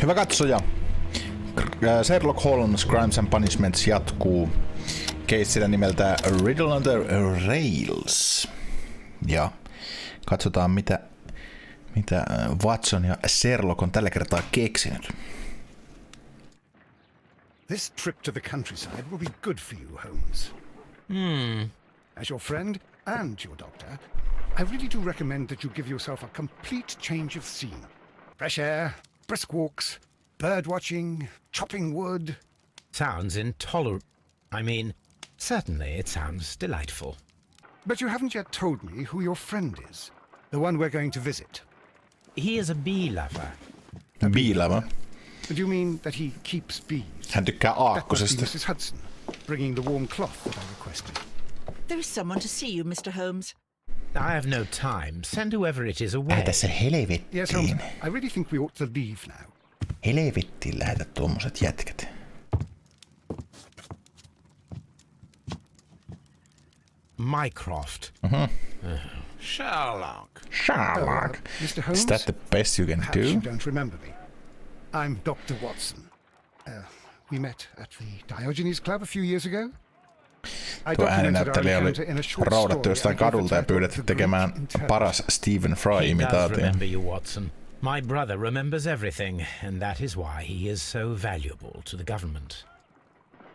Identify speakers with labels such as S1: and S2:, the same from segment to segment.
S1: Hyvä katsoja. Sherlock Holmes Crimes and Punishments jatkuu keissillä nimeltä Riddle on the Rails. Ja katsotaan mitä Watson ja Sherlock on tällä kertaa keksinyt.
S2: This trip to the countryside will be good for you, Holmes. As your friend and your doctor, I really do recommend that you give yourself a complete change of scene. Fresh air, brisk walks, bird watching, chopping wood.
S3: Sounds intolerable. I mean, certainly it sounds delightful.
S2: But you haven't yet told me who your friend is, the one we're going to visit.
S3: He is a bee lover.
S1: Bee lover?
S2: Do you mean that he keeps bees?
S1: Hän tykkää
S2: That must be
S1: aakkosesta.
S2: Mrs. Hudson, bringing the warm cloth that I requested.
S4: There is someone to see you, Mr. Holmes.
S3: I have no time. Send whoever it is away.
S1: Lähetä se
S2: Yes, Holmes,
S1: helvettiin.
S2: I really think we ought to leave now.
S1: Helvettiin lähetä tuommoiset jätkät.
S3: Mycroft.
S5: Sherlock.
S1: Sherlock.
S2: Mr. Holmes?
S1: Is that the best you can
S2: Perhaps you
S1: do?
S2: don't remember me. I'm Dr. Watson. We met at the Diogenes Club a few years ago. I
S1: Tuo
S2: documented our
S1: ääninäyttelijä oli
S2: encounter in a short
S1: raudattu
S2: story
S1: jostain
S2: I gave the
S1: kadulta ja
S2: title
S1: pyydetty
S2: The
S1: tekemään
S2: Bridge in Terror.
S1: paras Stephen
S3: He does
S1: Fry-imitaatio.
S3: remember you, Watson. My brother remembers everything, and that is why he is so valuable to the government.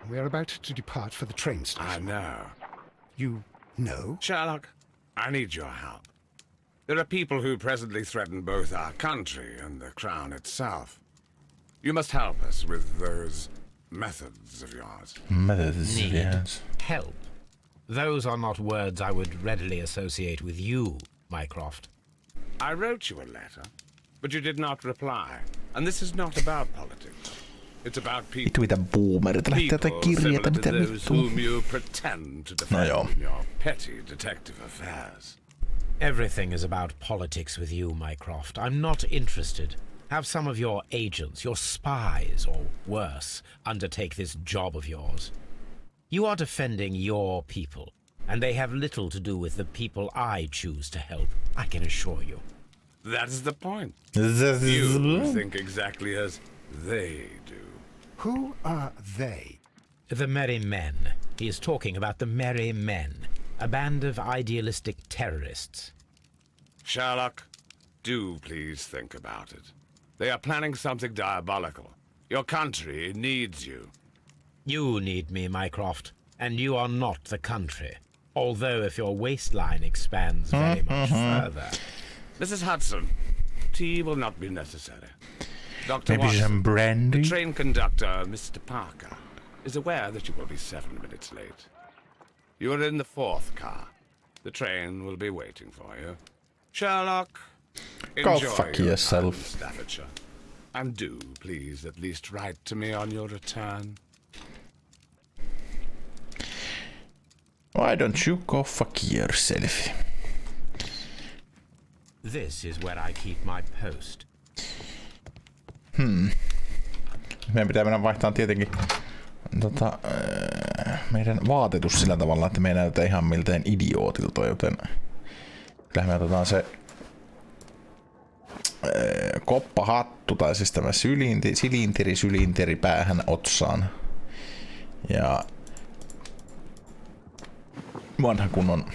S2: We're about to depart for the train
S5: I
S2: station.
S5: know.
S2: You know?
S5: Sherlock, I need your help. There are people who presently threaten both our country and the crown itself. You must help us with those methods of yours.
S1: Methods,
S3: Need
S1: yes.
S3: help. Those are not words I would readily associate with you, Mycroft.
S5: I wrote you a letter, but you did not reply. And this is not about politics. It's about people.
S1: Vittu mitä boomerit lähtee jotain
S5: People
S1: kirjeitä,
S5: similar to
S1: mitä
S5: those
S1: vittu.
S5: whom you pretend to defend
S1: joo.
S5: in your petty detective affairs.
S3: Everything is about politics with you, Mycroft. I'm not interested. Have some of your agents, your spies, or worse, undertake this job of yours. You are defending your people, and they have little to do with the people I choose to help, I can assure you.
S5: That is the point. You think exactly as they do.
S2: Who are they?
S3: The Merry Men. He is talking about the Merry Men, a band of idealistic terrorists.
S5: Sherlock, do please think about it. They are planning something diabolical. Your country needs you.
S3: You need me, Mycroft, and you are not the country. Although if your waistline expands very much further.
S5: Mrs. Hudson, tea will not be necessary. Dr.
S1: Maybe some
S5: Watson,
S1: brandy?
S5: the train conductor, Mr. Parker, is aware that you will be 7 minutes late. You are in the 4th car. The train will be waiting for you. Sherlock,
S1: Go
S5: enjoy
S1: fuck
S5: your
S1: yourself.
S5: time in Staffordshire. And do, please, at least write to me on your return.
S1: Why don't you go fuck yourself?
S3: This is where I keep my post.
S1: Meidän pitää mennä vaihtamaan tietenkin meidän vaatetus sillä tavalla, että me ei näytä ihan miltään idiootilta, joten kyllä me otetaan se koppahattu tai siis tämä silinteri päähän otsaan ja vanhan kunnon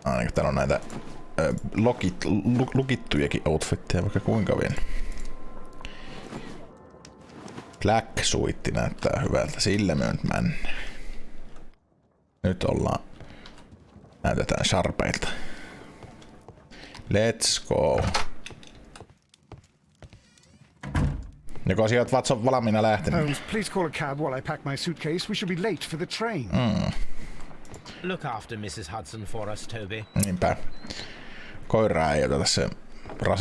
S1: ainakin täällä on näitä lukittujakin outfitteja vaikka kuinka vielä. Black suitti näyttää hyvältä, sillä me nyt mennään. Nyt ollaan. Näytetään sharpeilta. Let's go. Joko sieltä Watson valmiina lähtenyt?
S2: Holmes, please call a cab while I pack my suitcase. We should be late for the train.
S3: Look after Mrs. Hudson for us, Toby.
S1: Niinpä. Koiraa ei oteta se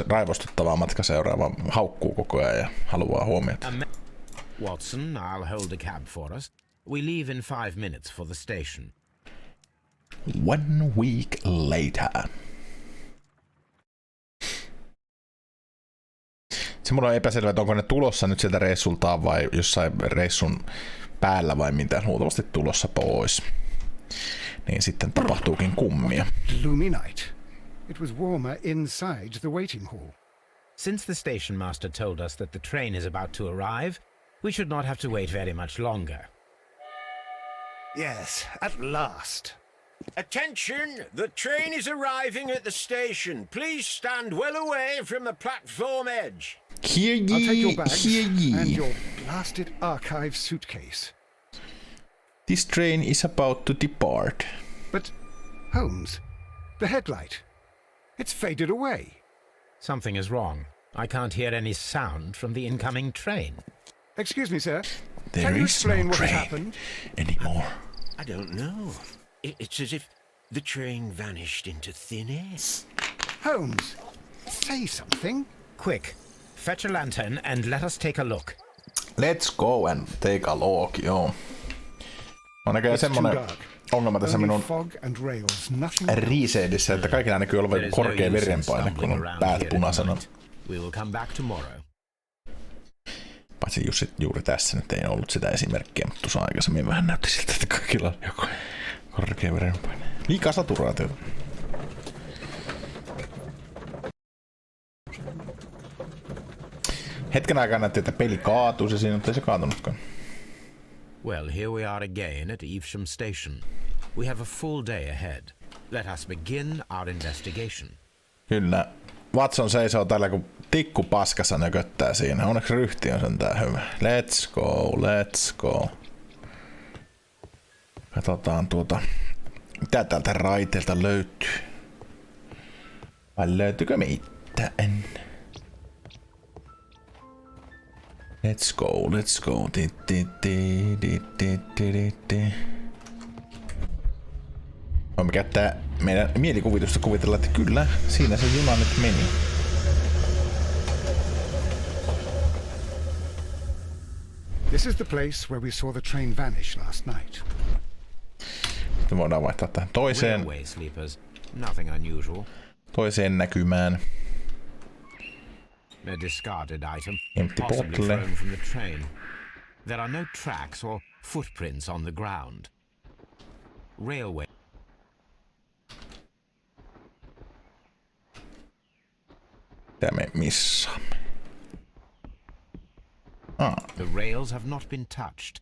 S1: raivostuttavaa matkaseuraa, vaan haukkuu koko ajan ja haluaa huomiota.
S3: Watson, I'll hold a cab for us. We leave in 5 minutes for the station.
S1: 1 week later. Se mulla on epäselvä, että onko ne tulossa nyt sieltä reissultaan vai jossain reissun päällä vai mitä, luultavasti tulossa pois. Niin sitten tapahtuukin kummia.
S2: Gloomy night. It was warmer inside the waiting hall.
S3: Since the station master told us that the train is about to arrive, we should not have to wait very much longer.
S2: Yes, at last.
S6: Attention! The train is arriving at the station. Please stand well away from the platform edge.
S1: Hear ye,
S2: I'll take your bags
S1: hear ye.
S2: and your blasted archive suitcase.
S1: This train is about to depart.
S2: But, Holmes, the headlight. It's faded away.
S3: Something is wrong. I can't hear any sound from the incoming train.
S2: Excuse me, sir.
S1: There
S2: Can you
S1: is
S2: explain
S1: no
S2: what has
S1: train
S2: happened?
S1: anymore.
S6: I don't know. It's as if the train vanished into thin air.
S2: Holmes, say something.
S3: Quick, fetch a lantern and let us take a look.
S1: Let's go and take a look, joo. On näköjään
S2: It's too
S1: semmonen
S2: dark.
S1: ongelma tässä
S2: Only
S1: minun
S2: fog and rails, nothing.
S1: resedissä, että kaikilla näkyy olevan
S3: There is
S1: korkea
S3: no use in
S1: verenpaine, kun
S3: stumbling
S1: on
S3: around
S1: päät
S3: here
S1: punaisena.
S3: tonight. We will come back tomorrow.
S1: Paitsi Jussi juuri tässä nyt ei ollut sitä esimerkkiä, mutta tuossa aikaisemmin vähän näytti siltä, että kaikilla on joku korkea verenpaine. Liikaa saturaatiota. Hetken aikaa näytti, että peli kaatuisi siinä, mutta ei se kaatunutkaan.
S3: Well, here we are again at Evesham Station. We have a full day ahead. Let us begin our investigation.
S1: Kyllä. Watson seisoo täällä, kun tikku paskassa nököttää siinä. Onneksi ryhti on sentään hyvä. Let's go, let's go. Katsotaan mitä täältä raiteelta löytyy. Vai löytyykö mitään? Let's go, let's go. Voimme käyttää meidän mielikuvitusta kuvitella, että kyllä, siinä se juna nyt meni.
S2: This is the place where we saw the train vanish last night.
S1: Sitten voidaan vaihtaa tähän
S3: Railway sleepers, nothing unusual.
S1: toiseen näkymään.
S3: A discarded item,
S1: Empty
S3: possibly
S1: bottle.
S3: thrown from the train. There are no tracks or footprints on the ground. Railway.
S1: Mitä me missaamme?
S3: The rails have not been touched.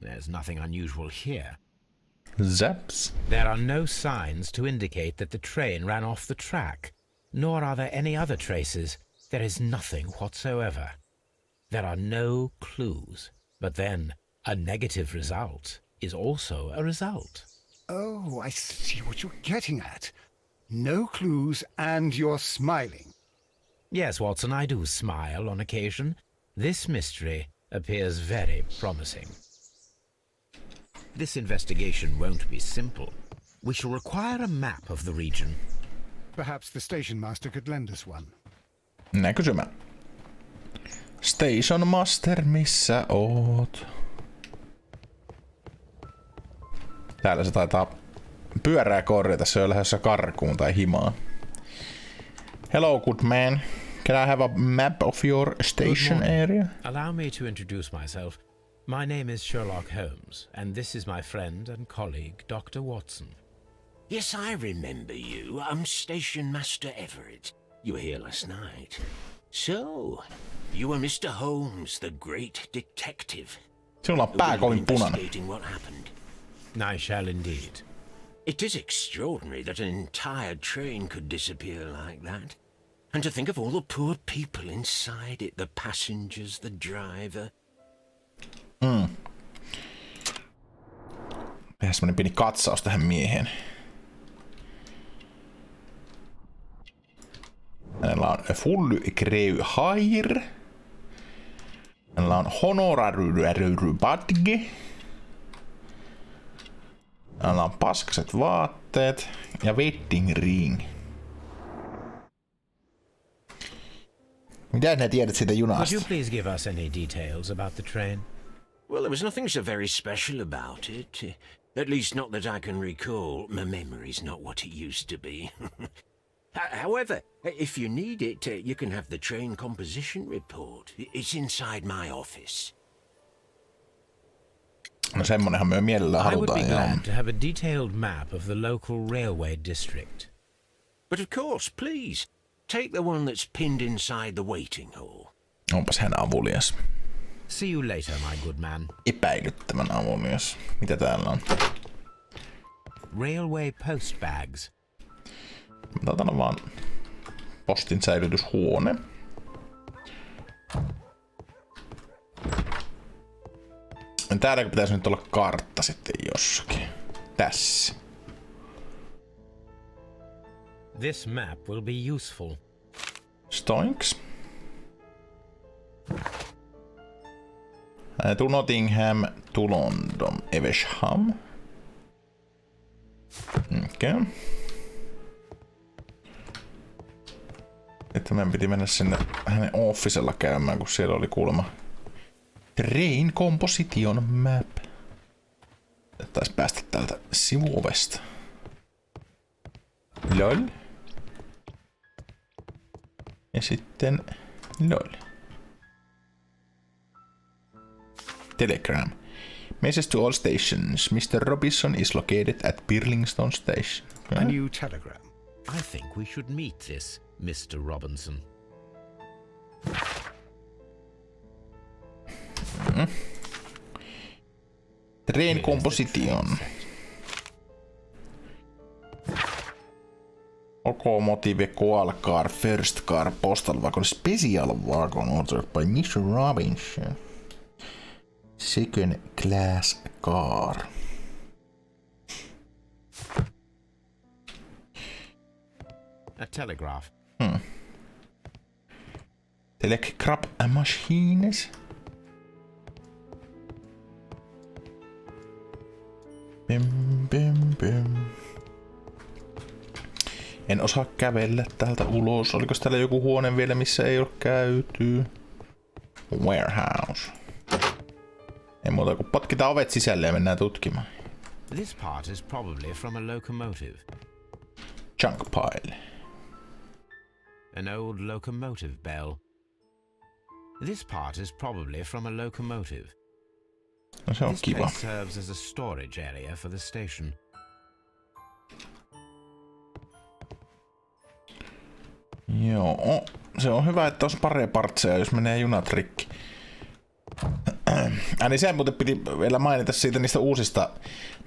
S3: There's nothing unusual here.
S1: Zaps.
S3: There are no signs to indicate that the train ran off the track, nor are there any other traces. There is nothing whatsoever. There are no clues. But then, a negative result is also a result.
S2: Oh, I see what you're getting at. No clues and you're smiling.
S3: Yes, Watson, I do smile on occasion. This mystery appears very promising. This investigation won't be simple. We shall require a map of the region.
S2: Perhaps the station master could lend us one.
S1: Näkysymä. Station Master, missä oot? Täällä se taitaa pyörää korjata, se on lähdössä karkuun tai himaan. Hello, good man. Can I have a map of your station area?
S3: Allow me to introduce myself. My name is Sherlock Holmes, and this is my friend and colleague, Dr. Watson.
S6: Yes, I remember you. I'm Station Master Everett. You were here last night. So, you were Mr. Holmes, the great detective.
S1: Sinulla on pää kovin punainen.
S6: Investigating what happened.
S3: I shall indeed.
S6: It is extraordinary that an entire train could disappear like that. And to think of all the poor people inside it, the passengers, the driver.
S1: Tehdään semmonen pieni katsaus tähän mieheen. Hänellä on full grey hair. Hänellä on honorary badge. Hänellä on paskaset vaatteet ja wedding ring. Mitä ne tiedät siitä
S3: Would
S1: junasta?
S3: you please give us any details about the train?
S6: Well, there was nothing so very special about it. At least not that I can recall. My memory's not what it used to be. However, if you need it, you can have the train composition report. It's inside my office.
S1: No semmonenhan me mielellään
S3: I would
S1: halutaan.
S3: be
S1: Joo.
S3: glad to have a detailed map of the local railway district.
S6: But of course, please, take the one that's pinned inside the waiting hall.
S1: Onpas hän avulias.
S3: See you later, my good man.
S1: Epäilyttävän avulias. Mitä täällä on?
S3: Railway post bags.
S1: Mä otan vaan postin säilytyshuone. Täällä pitäisi nyt olla kartta sitten jossakin. Tässä.
S3: This map will be useful.
S1: Stoinks. To Nottingham, to London, Evesham. Okei. Että meidän piti mennä sinne hänen officella käymään, kun siellä oli kuulemma Train Composition Map. Taisi päästä täältä sivuovesta. LOL. Ja sitten LOL. Telegram. Message to all stations. Mr. Robinson is located at Birlington Station. Okay.
S2: A new telegram.
S3: I think we should meet this Mr. Robinson.
S1: Train Composition. Locomotive Coal Car, First Car, Postal Wagon, Special Wagon, ordered by Mr. Robinson. Second Class Car.
S3: A telegraph.
S1: Telegraph machines. Bim, bim, bim. En osaa kävellä täältä ulos. Oliko täällä joku huone vielä, missä ei ole käyty? Warehouse. Ei muuta kuin potkitaan ovet sisälle ja mennään tutkimaan.
S3: This part is probably from a locomotive.
S1: Junk pile.
S3: An old locomotive bell. This part is probably from a locomotive.
S1: No se on
S3: This
S1: kiva.
S3: place serves as a storage area for the station.
S1: Joo, se on hyvä, että olisi pareja partseja, jos menee junat rikki. Niin sen muuten piti vielä mainita siitä niistä uusista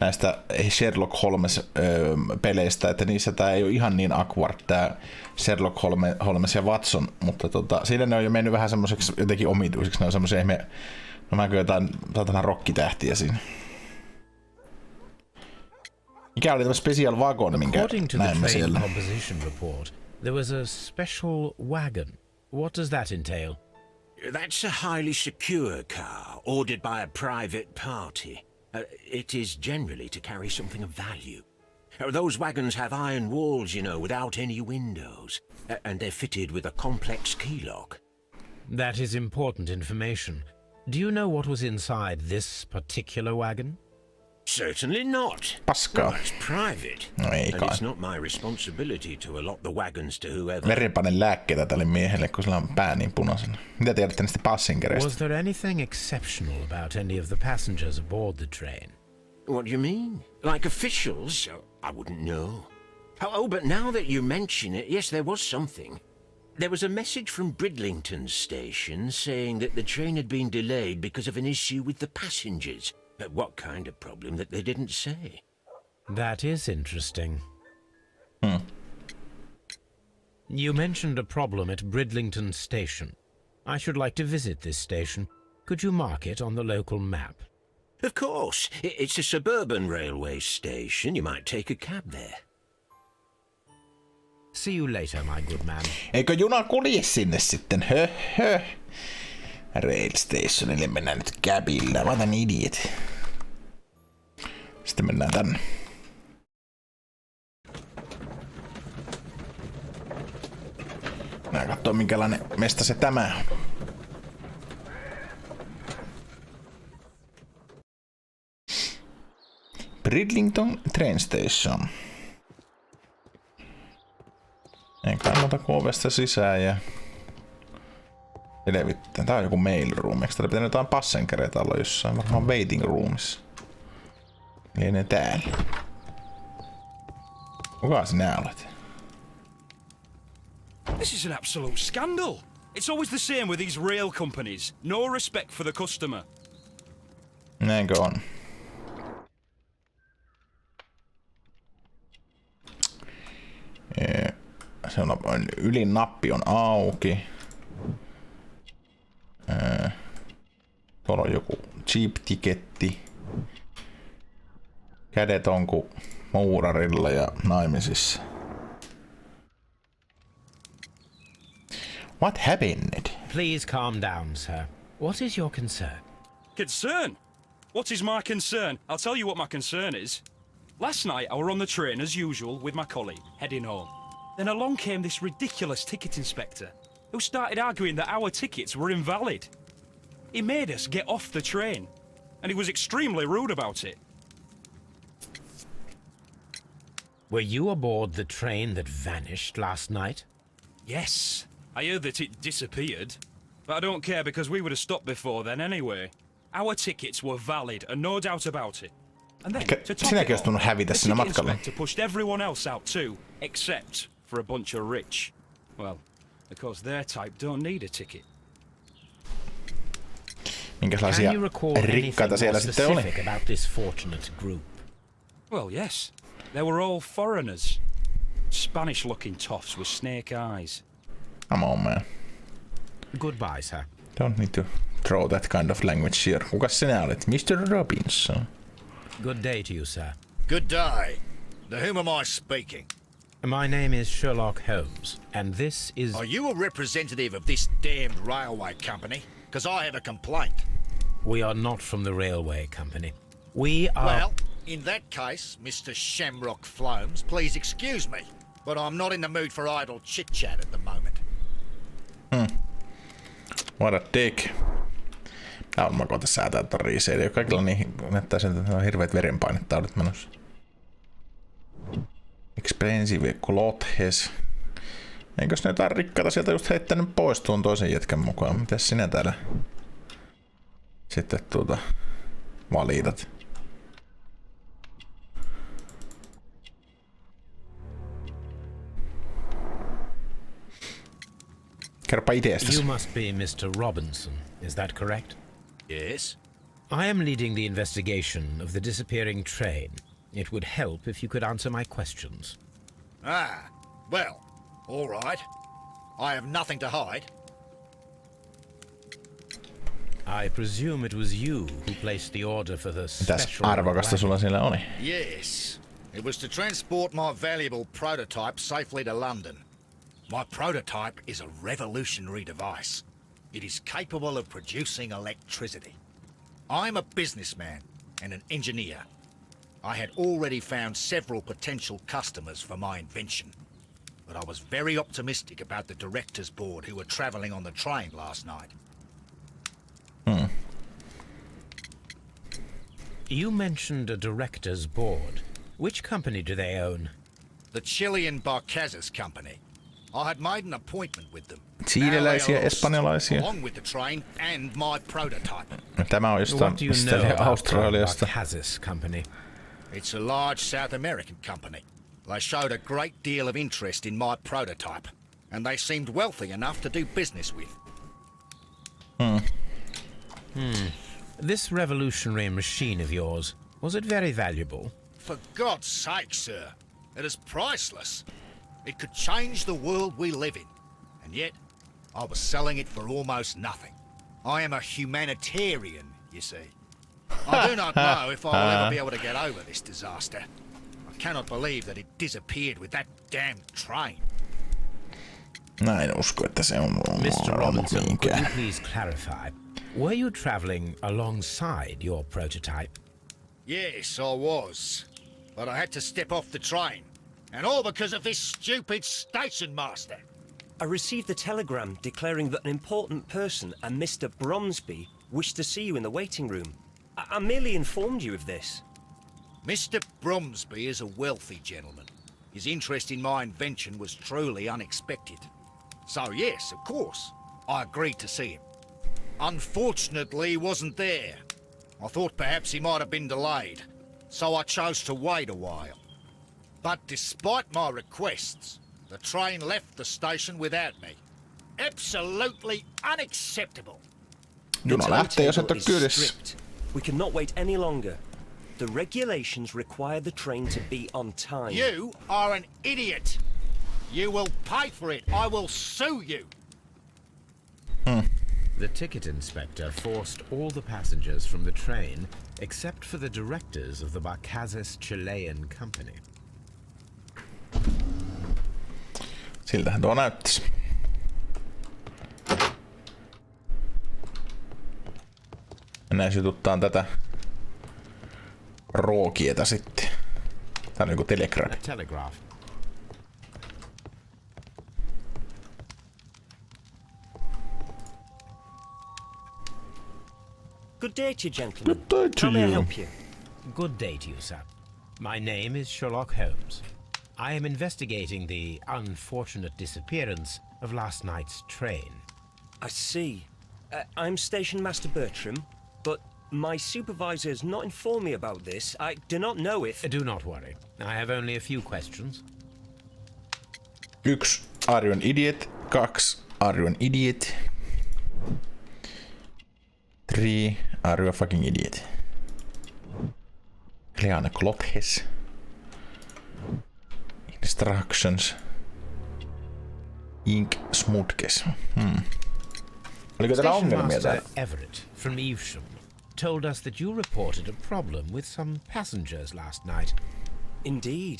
S1: näistä Sherlock Holmes-peleistä, että niissä tää ei ole ihan niin awkward tää Sherlock Holmes ja Watson, mutta siinä ne on jo mennyt vähän semmoiseksi jotenkin omituisiksi, ne on semmoisia ihme, no mäkö jotain saatana rokkitähtiä siinä. Mikä oli tämä Special Wagon, minkä näemme siellä?
S3: Composition report, there was a special wagon. What does that entail?
S6: That's a highly secure car, ordered by a private party. It is generally to carry something of value. Those wagons have iron walls, you know, without any windows. And they're fitted with a complex key lock.
S3: That is important information. Do you know what was inside this particular wagon?
S6: Certainly not.
S1: Paskaa.
S6: Well, it's private.
S1: No ei
S6: and
S1: kai.
S6: it's not my responsibility to allot the wagons to whoever.
S1: Verenpaine lääkkeitä tälle miehelle, kun sillä on pää niin punaisena. Mitä tiedätte niistä passengereista?
S3: Was there anything exceptional about any of the passengers aboard the train?
S6: What do you mean? Like officials? I wouldn't know. Oh, but now that you mention it, yes, there was something. There was a message from Bridlington station saying that the train had been delayed because of an issue with the passengers. What kind of problem that they didn't say?
S3: That is interesting. You mentioned a problem at Bridlington station. I should like to visit this station. Could you mark it on the local map?
S6: Of course. It's a suburban railway station. You might take a cab there.
S3: See you later, my good man.
S1: Eikö juna kulje sinne sitten? Höhö. Rail stationille mennään nyt käbillä. What an idiot. Sitten mennään tänne. Mennään kattoo minkälainen mesta se tämä on. Bridlington Train Station. Ei kannata kuin ovesta sisään ja selvittää. Tää on joku mail room. Eikö täällä pitänyt jotain passenkereitä olla jossain? Varmaan waiting roomissa. Lienee täällä. Kuka sinä olet?
S7: This is an absolute scandal. It's always the same with these rail companies. No respect for the customer.
S1: Näinkö on? Se on, ylin nappi on auki. Tuolla on joku cheap-tiketti. Kädet on kuin muurarilla ja naimisissa. What happened?
S3: Please calm down, sir. What is your concern?
S7: Concern? What is my concern? I'll tell you what my concern is. Last night I were on the train as usual with my colleague, heading home. Then along came this ridiculous ticket inspector, who started arguing that our tickets were invalid. He made us get off the train, and he was extremely rude about it.
S3: Were you aboard the train that vanished last night?
S7: Yes, I heard that it disappeared. But I don't care because we would have stopped before then anyway. Our tickets were valid and no doubt about it. And then, to top it all, the ticket inspector pushed everyone else out too, except for a bunch of rich. Well, because their type don't need a ticket.
S1: Minkälaisia rikkaita siellä sitten oli?
S3: About this fortunate group?
S7: Well, yes. They were all foreigners. Spanish-looking toffs with snake eyes.
S1: Come on, man.
S3: Goodbye, sir.
S1: Don't need to throw that kind of language here. Kukas sinä olet? Mr. Robinson.
S3: Good day to you, sir.
S8: Good day. To whom am I speaking?
S3: My name is Sherlock Holmes, and this is...
S8: Are you a representative of this damned railway company? Because I have a complaint.
S3: We are not from the railway company. We are...
S8: Well, in that case, Mr. Shamrock Flomes, please excuse me, but I'm not in the mood for idle chit-chat at the moment.
S1: What a dick. Tää on makoita säätää ton riiseiliä. Kaikilla niin näyttää sen, että on hirveet verenpainetaudit menossa. Expensive clothes. Eikös ne jotain rikkaita sieltä just heittänyt pois tuon toisen jätkän mukaan? Mitäs sinä täällä sitten valitat? Kerropa ideestäsi.
S3: You must be Mr. Robinson, is that correct?
S8: Yes?
S3: I am leading the investigation of the disappearing train. It would help if you could answer my questions.
S8: Ah, well, all right. I have nothing to hide.
S3: I presume it was you who placed the order for the
S1: Mitäs
S3: special...
S1: arvokasta sulla siellä oli?
S8: Yes. It was to transport my valuable prototype safely to London. My prototype is a revolutionary device. It is capable of producing electricity. I'm a businessman and an engineer. I had already found several potential customers for my invention, but I was very optimistic about the directors' board who were travelling on the train last night.
S3: You mentioned a directors' board. Which company do they own?
S8: The Chilean Barcazas Company. I had made an appointment with them.
S1: Chileläisiä, espanjalaisia.
S8: Along with the train and my prototype.
S1: Tämä on jostain Australiasta.
S3: Barcazas Company?
S8: It's a large South American company. They showed a great deal of interest in my prototype, and they seemed wealthy enough to do business with.
S3: This revolutionary machine of yours, was it very valuable?
S8: For God's sake, sir, it is priceless. It could change the world we live in, and yet I was selling it for almost nothing. I am a humanitarian, you see. I do not know if I'll ever be able to get over this disaster. I cannot believe that it disappeared with that damn train.
S1: En usko, että se on
S3: Mr. Robinson, could you
S1: mihinkään.
S3: please clarify? Were you travelling alongside your prototype?
S8: Yes, I was. But I had to step off the train. And all because of this stupid station master.
S9: I received a telegram declaring that an important person, a Mr. Bromsby, wished to see you in the waiting room. I merely informed you of this.
S8: Mr. Bromsby is a wealthy gentleman. His interest in my invention was truly unexpected. So yes, of course, I agreed to see him. Unfortunately, he wasn't there. I thought perhaps he might have been delayed, so I chose to wait a while. But despite my requests, The train left the station without me. Absolutely unacceptable.
S1: Juna lähtee, jos et ole
S9: Timetable is
S1: kyydissä.
S9: strict. We cannot wait any longer. The regulations require the train to be on time.
S8: You are an idiot. You will pay for it. I will sue you.
S3: The ticket inspector forced all the passengers from the train except for the directors of the Barkazes Chilean Company.
S1: Siltähän tuo näyttäisi. Mennään sytuttaan tätä rookieta sitten. Tää on niinku telegram.
S3: A telegraph.
S9: Good day to you, gentlemen.
S1: Good day to
S9: How may I
S1: you.
S9: help you?
S3: Good day to you, sir. My name is Sherlock Holmes. I am investigating the unfortunate disappearance of last night's train.
S9: I see. I'm Station Master Bertram, but my supervisor has not informed me about this. I do not know if...
S3: Do not worry. I have only a few questions.
S1: 1. Are you an idiot? 2. Are you an idiot? 3. Are you a fucking idiot? Clear clothes. Instructions. Ink smutkes. Oliko täällä
S3: Station
S1: ongelmia
S3: Master
S1: täällä?
S3: Everett from Evesham told us that you reported a problem with some passengers last night.
S9: Indeed.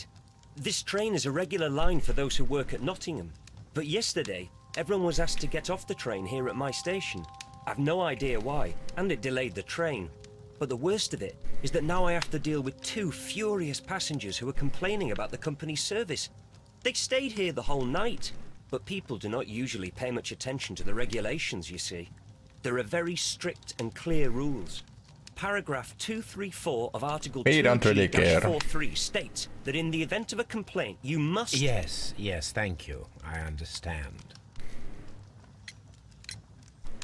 S9: This train is a regular line for those who work at Nottingham. But yesterday, everyone was asked to get off the train here at my station. I've no idea why, and it delayed the train. But the worst of it is that now I have to deal with 2 furious passengers who are complaining about the company's service. They stayed here the whole night, but people do not usually pay much attention to the regulations, you see. There are very strict and clear rules. Paragraph 234 of Article
S1: We don't really care.
S9: 2G-43 states that in the event of a complaint, you must...
S3: Yes, thank you. I understand.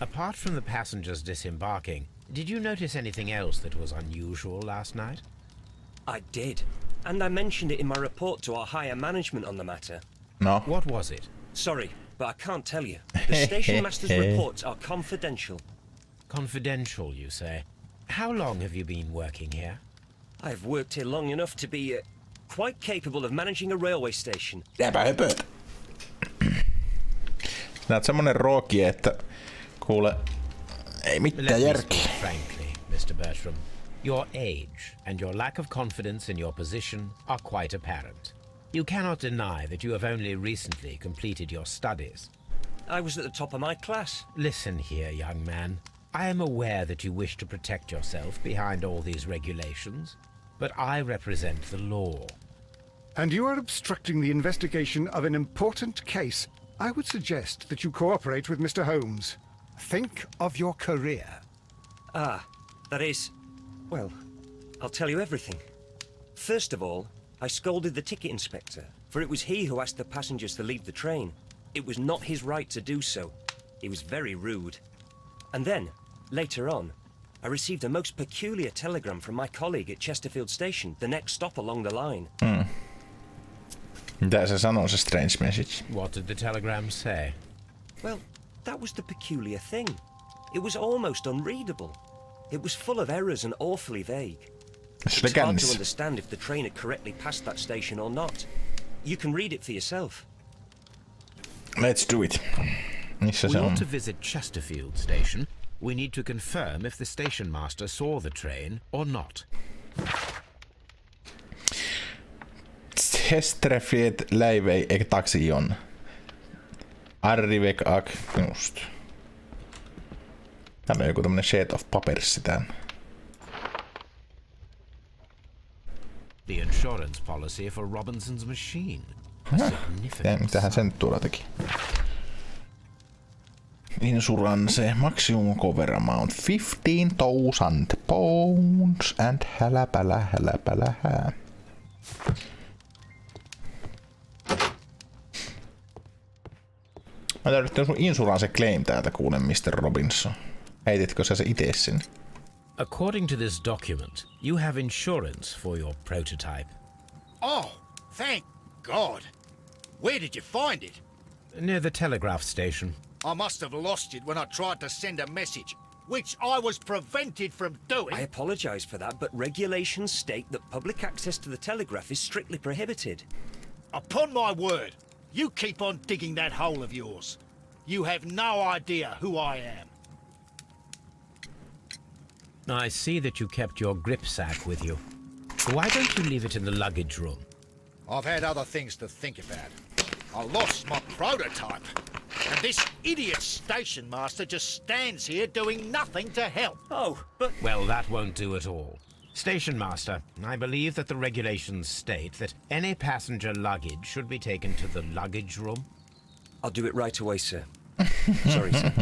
S3: Apart from the passengers disembarking, did you notice anything else that was unusual last night?
S9: I did. And I mentioned it in my report to our higher management on the matter.
S1: No.
S3: What was it?
S9: Sorry, but I can't tell you. The station master's reports are confidential.
S3: Confidential, you say. How long have you been working here?
S9: I've worked here long enough to be quite capable of managing a railway station.
S1: Jääpä höpöt. Näet semmonen rooki, että kuule, ei mitään
S3: Let me
S1: järkeä.
S3: speak frankly, Mr. Bertram. Your age and your lack of confidence in your position are quite apparent. You cannot deny that you have only recently completed your studies.
S9: I was at the top of my class.
S3: Listen here, young man. I am aware that you wish to protect yourself behind all these regulations, but I represent the law.
S2: And you are obstructing the investigation of an important case. I would suggest that you cooperate with Mr. Holmes. Think of your career.
S9: Ah, that is... Well, I'll tell you everything. First of all, I scolded the ticket inspector, for it was he who asked the passengers to leave the train. It was not his right to do so. He was very rude. And then, later on, I received a most peculiar telegram from my colleague at Chesterfield Station, the next stop along the line.
S1: Mitä se sanoo, se strange message?
S3: What did the telegram say?
S9: Well, that was the peculiar thing. It was almost unreadable. It was full of errors and awfully vague. It's hard to understand if the train had correctly passed that station or not. You can read it for yourself.
S1: Let's do it. Missä
S3: We
S1: se on?
S3: ought to visit Chesterfield Station. We need to confirm if the station master saw the train or not.
S1: Chesterfield läivei eikä taksijon. Arrivek ak just. Täällä on joku tämmönen sheet of papers täällä.
S3: The insurance policy for Robinson's machine.
S1: Mitähän sen tuolla teki? Insurance maximum cover amount 15,000 pounds and häläpälä. Mä tarvittiin sun insurance claim täältä kuulen, Mr. Robinson. Heititkö sä se ite sinne?
S3: According to this document, you have insurance for your prototype.
S8: Oh, thank God. Where did you find it?
S3: Near the telegraph station.
S8: I must have lost it when I tried to send a message, which I was prevented from doing.
S9: I apologise for that, but regulations state that public access to the telegraph is strictly prohibited.
S8: Upon my word, you keep on digging that hole of yours. You have no idea who I am.
S3: I see that you kept your gripsack with you. Why don't you leave it in the luggage room?
S8: I've had other things to think about. I lost my prototype. And this idiot station master just stands here doing nothing to help.
S9: Oh, but...
S3: Well, that won't do at all. Station master, I believe that the regulations state that any passenger luggage should be taken to the luggage room.
S9: I'll do it right away, sir. Sorry, sir.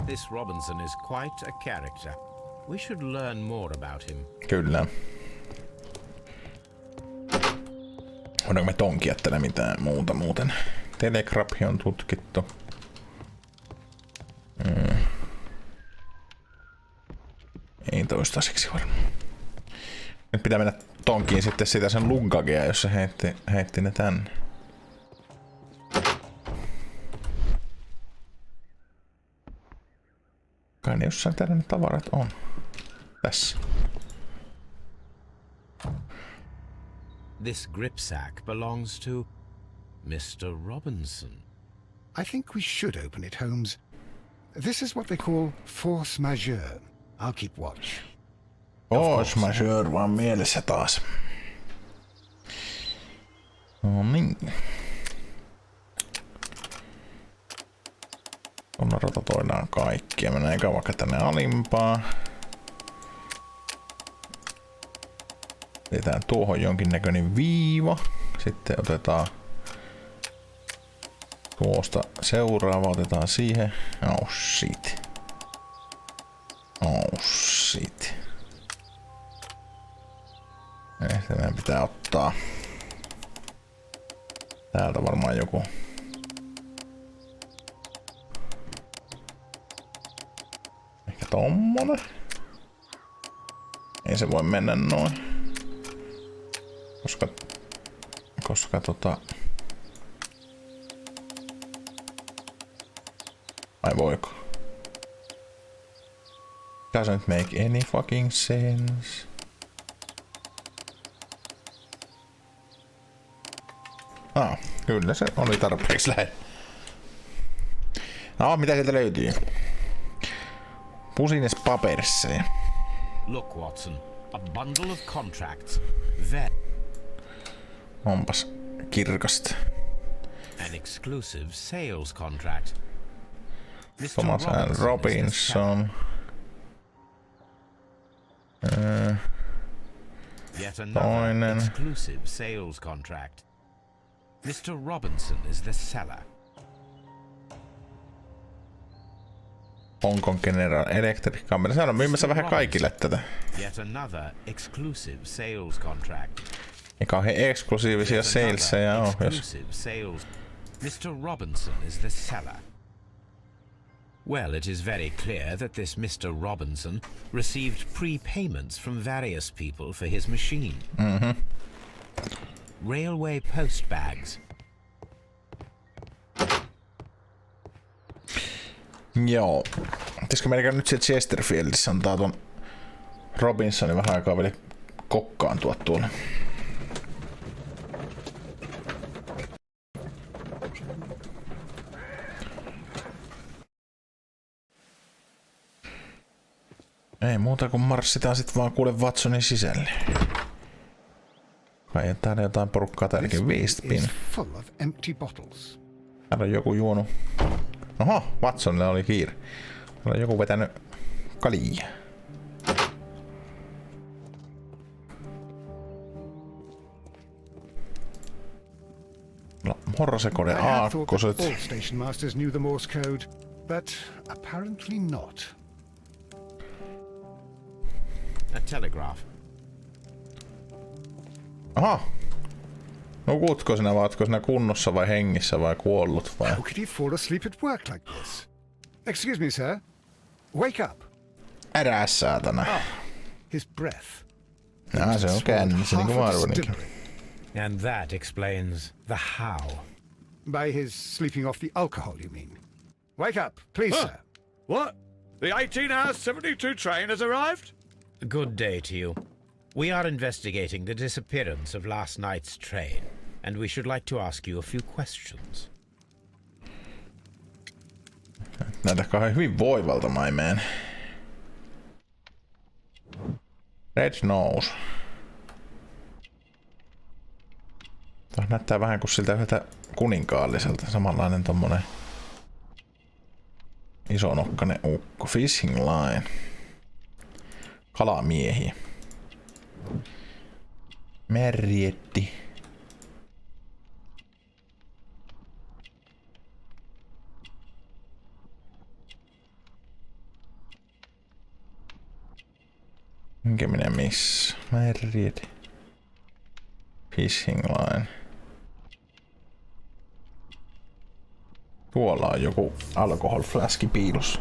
S3: This Robinson is quite a character. We should learn more about him.
S1: Kyllä. Voidaanko me tonkia tällä mitään muuta muuten? Telegraphi on tutkittu. Ei toistaiseksi varmaan. Nyt pitää mennä tonkiin sitten sitä sen lunkagea, jos se heitti ne tänne. Kai ne jossain täällä ne tavarat on. Tässä.
S3: This gripsack belongs to Mr. Robinson.
S2: I think we should open it, Holmes. This is what they call force majeure. I'll keep watch.
S1: Force majeure vaan mielessä taas. No niin. Tuonne rotatoidaan kaikkia. Mennään eikä vaikka tänne alimpaan. Teetään tuohon jonkinnäköinen viiva. Sitten otetaan tuosta seuraava. Otetaan siihen. Oh shit. Oh shit. Ehkä meidän pitää ottaa täältä varmaan joku. Ehkä tommonen. Ei se voi mennä noin. Koska ai voiko? Doesn't make any fucking sense. Kyllä se oli tarpeeksi lähellä. No, mitä sieltä löytyy? Pusines papersseja.
S3: Look, Watson, a bundle of contracts.
S1: Onpas kirkasta.
S3: An exclusive sales contract.
S1: Thomas and Robinson.
S3: Yet another exclusive sales contract. Mr. Robinson is the seller.
S1: Hong Kong General Electric Company. Se on myymässä vähän kaikille tätä.
S3: Yet another exclusive sales contract.
S1: Eikä he eksklusiivisia saleseja on.
S3: Mr. Robinson is the seller. Well, it is very clear that this Mr. Robinson received prepayments from various people for his machine. Railway post bags.
S1: Joo. Pitäisikö meidän nyt siellä Chesterfieldissä antaa ton Robinsonin vähän aikaa vielä kokkaantua tuolla? Ei muuta kuin marssitaan sit vaan kuule Watsonin sisälle. Kai täällä jotain porukkaa täälläkin 5 pin. Täällä on joku juonut. Oho, Watsonilla oli kiire. Täällä on joku vetänyt kaljaa. No, Morsekode aakkoset.
S2: All station masters knew the Morse code, but apparently not.
S3: A telegraph.
S1: Aha. Nukutko sinä vai ootko sinä kunnossa vai hengissä vai kuollut vai?
S2: How could he fall asleep at work like this? Excuse me, sir. Wake up.
S1: Älä saatana.
S2: His breath.
S1: Se on kännissä niin kuin mä arvoinkin.
S3: And that explains the how.
S2: By his sleeping off the alcohol, you mean? Wake up, please,
S5: Huh?
S2: sir.
S5: What? The 18 hours 72 train has arrived?
S3: Good day to you. We are investigating the disappearance of last night's train, and we should like to ask you a few questions.
S1: Näyttää hyvin voivalta, my man. Red Nose. Tuo näyttää vähän kuin siltä yhdeltä kuninkaalliselta. Samanlainen tommonen isonokkainen ukko. Fishing line. Kalamiehiä. Merrietti. Minkä minä missä? Merrietti. Fishing line. Tuolla on joku alkoholfläski piilossa.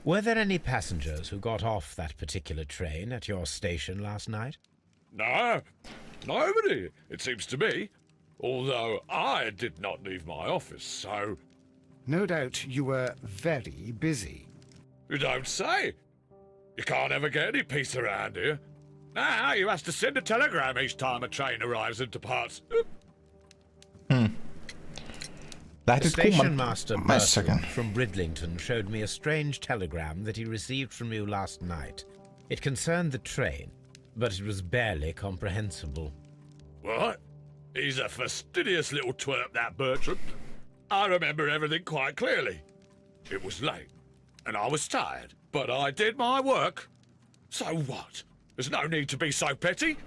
S3: Were there any passengers who got off that particular train at your station last night?
S5: No, nobody, it seems to me. Although I did not leave my office, so...
S2: No doubt you were very busy.
S5: You don't say. You can't ever get any peace around here. Now you have to send a telegram each time a train arrives and departs.
S3: The station master Burton from Bridlington showed me a strange telegram that he received from you last night. It concerned the train, but it was barely comprehensible.
S5: What? He's a fastidious little twerp, that Bertram. I remember everything quite clearly. It was late, and I was tired, but I did my work. So what? There's no need to be so petty.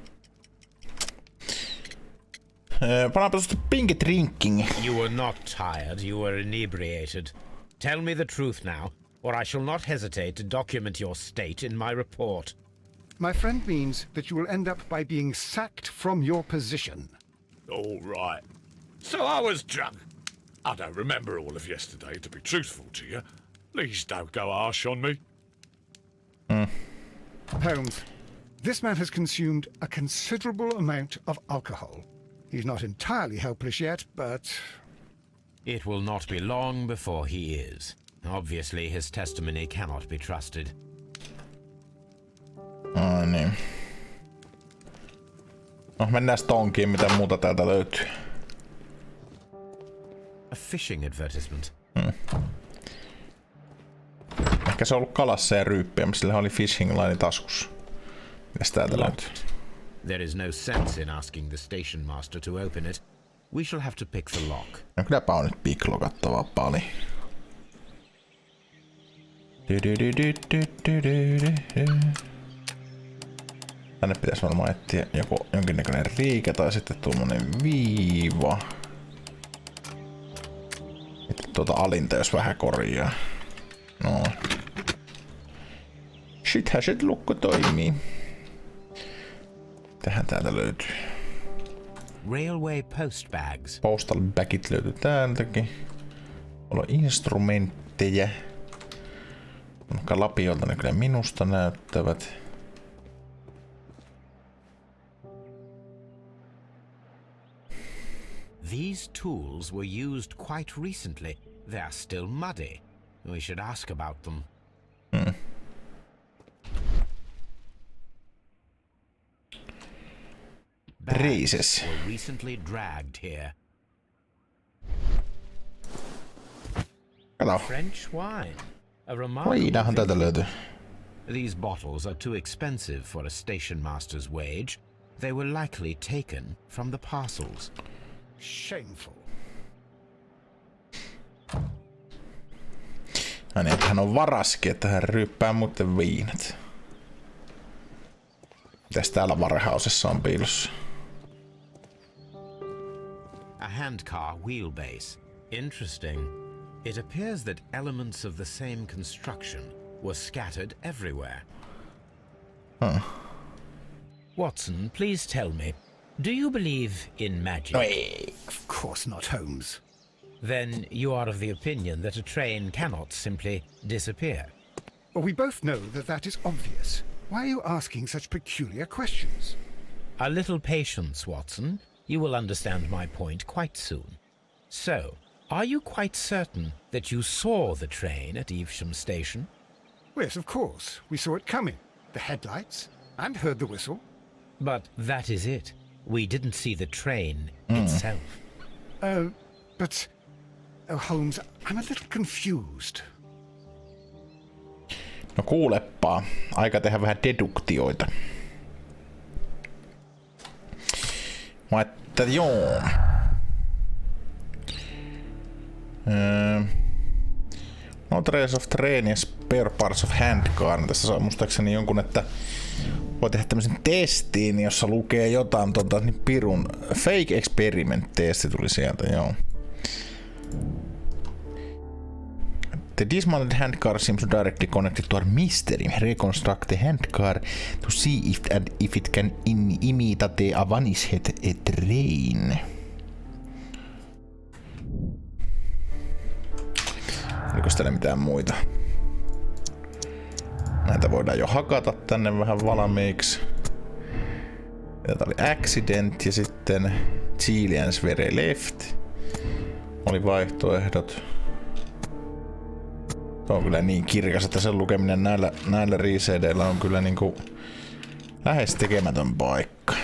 S1: Pink drinking.
S3: You were not tired, you were inebriated. Tell me the truth now, or I shall not hesitate to document your state in my report.
S2: My friend means that you will end up by being sacked from your position.
S5: All right. So I was drunk. I don't remember all of yesterday, to be truthful to you. Please don't go harsh on me.
S2: Holmes, this man has consumed a considerable amount of alcohol. He's not entirely helpless yet, but...
S3: It will not be long before he is. Obviously, his testimony cannot be trusted.
S1: Niin. No, mennään tonkiin, mitä muuta täältä löytyy.
S3: A fishing advertisement.
S1: Ehkä se on ollut kalassa ja ryyppiä, mutta sillä oli fishing line taskussa. Mitäs täältä löytyy?
S3: There is no sense in asking the station master to open it. We shall have to pick the lock.
S1: No kylläpä on nyt picklokattavaa paljon. Tänne pitäisi varmaan etsiä joko jonkinnäköinen riike tai sitten tuommoinen viiva. Sitten tuota alinta jos vähän korjaa. No. Shithän se lukko toimii. Tähän täältä löytyy.
S3: Railway post bags.
S1: Postal bagit löytyy täältäkin. Tuolla on instrumentteja. Vaikka lapiolta ne kyllä minusta näyttävät.
S3: These tools were used quite recently. They are still muddy. We should ask about them.
S1: Bags
S3: were recently dragged here.
S1: Kato.
S3: French wine. A
S1: Viinahan täältä löytyy.
S3: These bottles are too expensive for a station master's wage. They were likely taken from the parcels.
S2: Shameful.
S1: No niin, hän on varaskin, että hän ryyppää muuten viinat. Mitäs täällä warehousessa on piilossa?
S3: A handcar wheelbase. Interesting. It appears that elements of the same construction were scattered everywhere. Watson, please tell me, do you believe in magic?
S2: Of course not, Holmes.
S3: Then you are of the opinion that a train cannot simply disappear.
S2: Well, we both know that that is obvious. Why are you asking such peculiar questions?
S3: A little patience, Watson. You will understand my point quite soon. So, are you quite certain that you saw the train at Evesham Station?
S2: Yes, of course. We saw it coming. The headlights, and heard the whistle.
S3: But that is it. We didn't see the train itself.
S2: But... Oh, Holmes, I'm a little confused.
S1: No kuulepaa, aika tehdä vähän deduktioita. Mä että joo. No Trace of Train ja Spare Parts of Handcar. Tässä saa muistaakseni jonkun, että voi tehdä tämmöisen testiin, jossa lukee jotain niin pirun fake experiment-testi tuli sieltä, joo. The dismounted handcar seems directly connected to our mystery. Reconstruct the handcar to see if it can imitate a vanished train. Oliko täällä mitään muita? Näitä voidaan jo hakata tänne vähän valmiiksi. Tää oli accident ja sitten Chileans very left. Oli vaihtoehdot. Tuo on kyllä niin kirkas, että sen lukeminen näillä resedeillä on kyllä niinku lähes tekemätön paikka.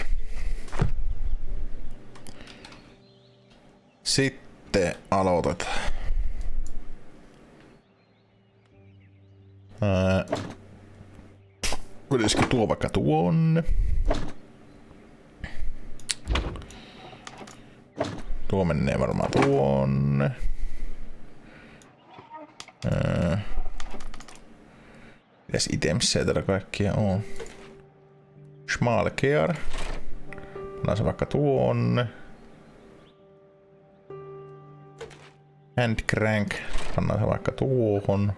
S1: Sitten aloitetaan. Pitäisikö tuo vaikka tuonne? Tuo menee varmaan tuonne. Mitäs itemsejä täällä kaikkia on? Small care. Pannaan se vaikka tuonne. Hand crank. Pannaan se vaikka tuohon.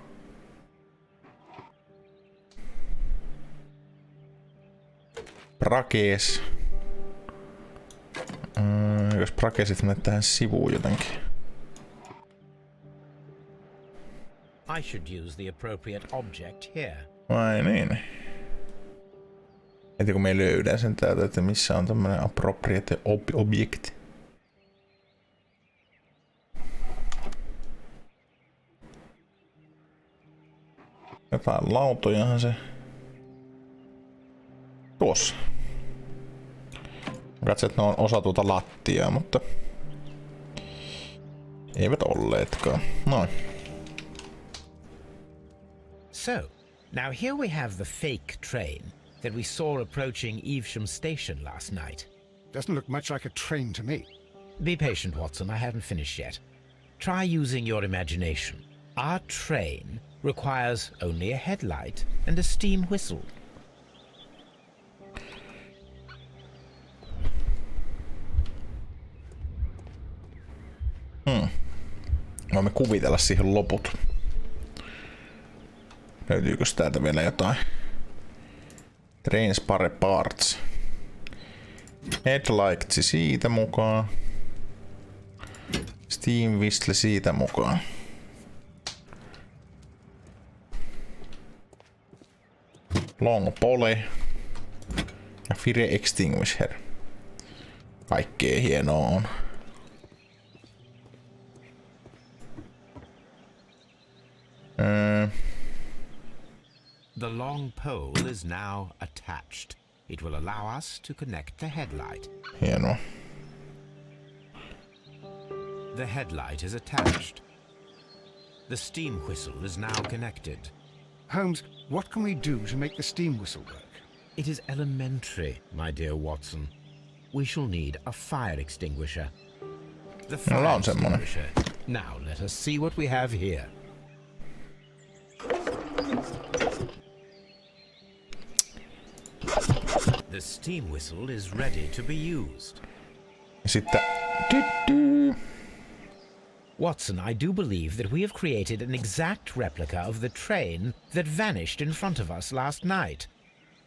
S1: Prakes. Jos prakesit mennä tähän sivuun jotenkin.
S3: I should use the appropriate object here.
S1: Vai niin. Heti kun me löydän sen täältä, että missä on tämmönen appropriate object. Jotain lautojahan se. Tuossa. Katsoin, että ne on osa tuota lattiaa, mutta eivät olleetkaan. Noin.
S3: So, now here we have the fake train that we saw approaching Evesham Station last night.
S2: Doesn't look much like a train to me.
S3: Be patient, Watson, I haven't finished yet. Try using your imagination. Our train requires only a headlight and a steam whistle.
S1: Voimme kuvitella siihen loput. Löytyykö täältä vielä jotain? Train spare parts. Headlights siitä mukaan. Steam whistle siitä mukaan. Long pole. Ja fire extinguisher. Kaikkea hienoa on.
S3: The long pole is now attached. It will allow us to connect the headlight.
S1: Hienoa.
S3: The headlight is attached. The steam whistle is now connected.
S2: Holmes, what can we do to make the steam whistle work?
S3: It is elementary, my dear Watson. We shall need a fire extinguisher. The fire extinguisher. Now let us see what we have here. The steam whistle is ready to be used.
S1: Sitten...
S3: Watson, I do believe that we have created an exact replica of the train that vanished in front of us last night.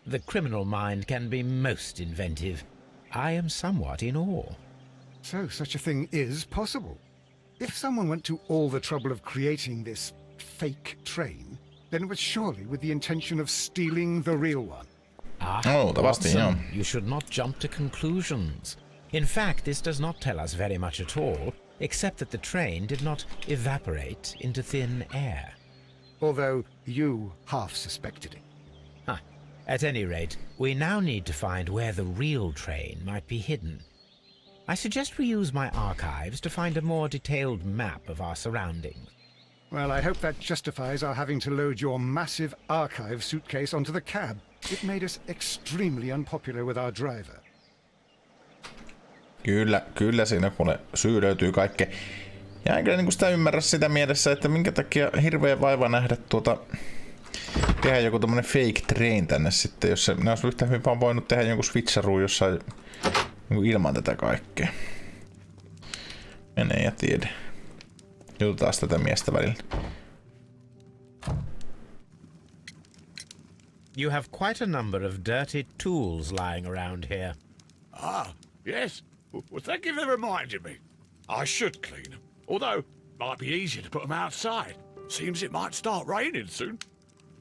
S3: The criminal mind can be most inventive. I am somewhat in awe.
S2: So, such a thing is possible. If someone went to all the trouble of creating this fake train, then it was surely with the intention of stealing the real one.
S3: Watson, you should not jump to conclusions. In fact, this does not tell us very much at all, except that the train did not evaporate into thin air.
S2: Although you half suspected it.
S3: At any rate, we now need to find where the real train might be hidden. I suggest we use my archives to find a more detailed map of our surroundings.
S2: Well, I hope that justifies our having to load your massive archive suitcase onto the cab. It made us extremely unpopular with our driver.
S1: Kyllä siinä kuule syy löytyy kaikkeen. Ja enkä niinku sitä ymmärrä sitä mielessä, että minkä takia hirveä vaiva nähdä tehdä joku tommonen fake train tänne sitten, jos ne olisi yhtä hyvin vaan voinut tehdä jonkun switcheruun jossain niinku ilman tätä kaikkea. Menee ja tiedä. Jututaan tätä miestä välillä.
S3: You have quite a number of dirty tools lying around here.
S5: Yes. Well, thank you for reminding me. I should clean them. Although, might be easier to put them outside. Seems it might start raining soon.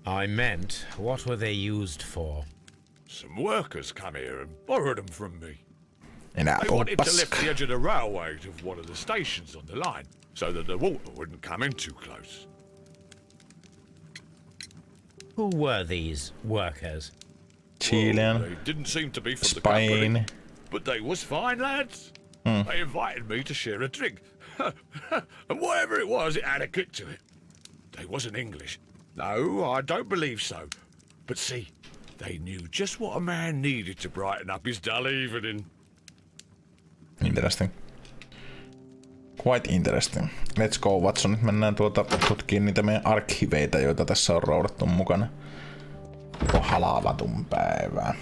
S3: I meant, what were they used for?
S5: Some workers come here and borrowed them from me.
S1: Enää
S5: They wanted to lift the edge of the railway to one of the stations on the line, so that the water wouldn't come in too close.
S3: Who were these workers?
S1: Chilean.
S5: Well, they didn't seem to be from the
S1: Spain.
S5: company, but they was fine lads. They invited me to share a drink. And whatever it was, it had a kick to it. They wasn't English. No, I don't believe so. But see, they knew just what a man needed to brighten up his dull evening.
S1: Interesting. Quite interesting. Let's go, Watson. Nyt mennään tutkiin niitä meidän arkiveita, joita tässä on roudattu mukana. Halavatun päivää.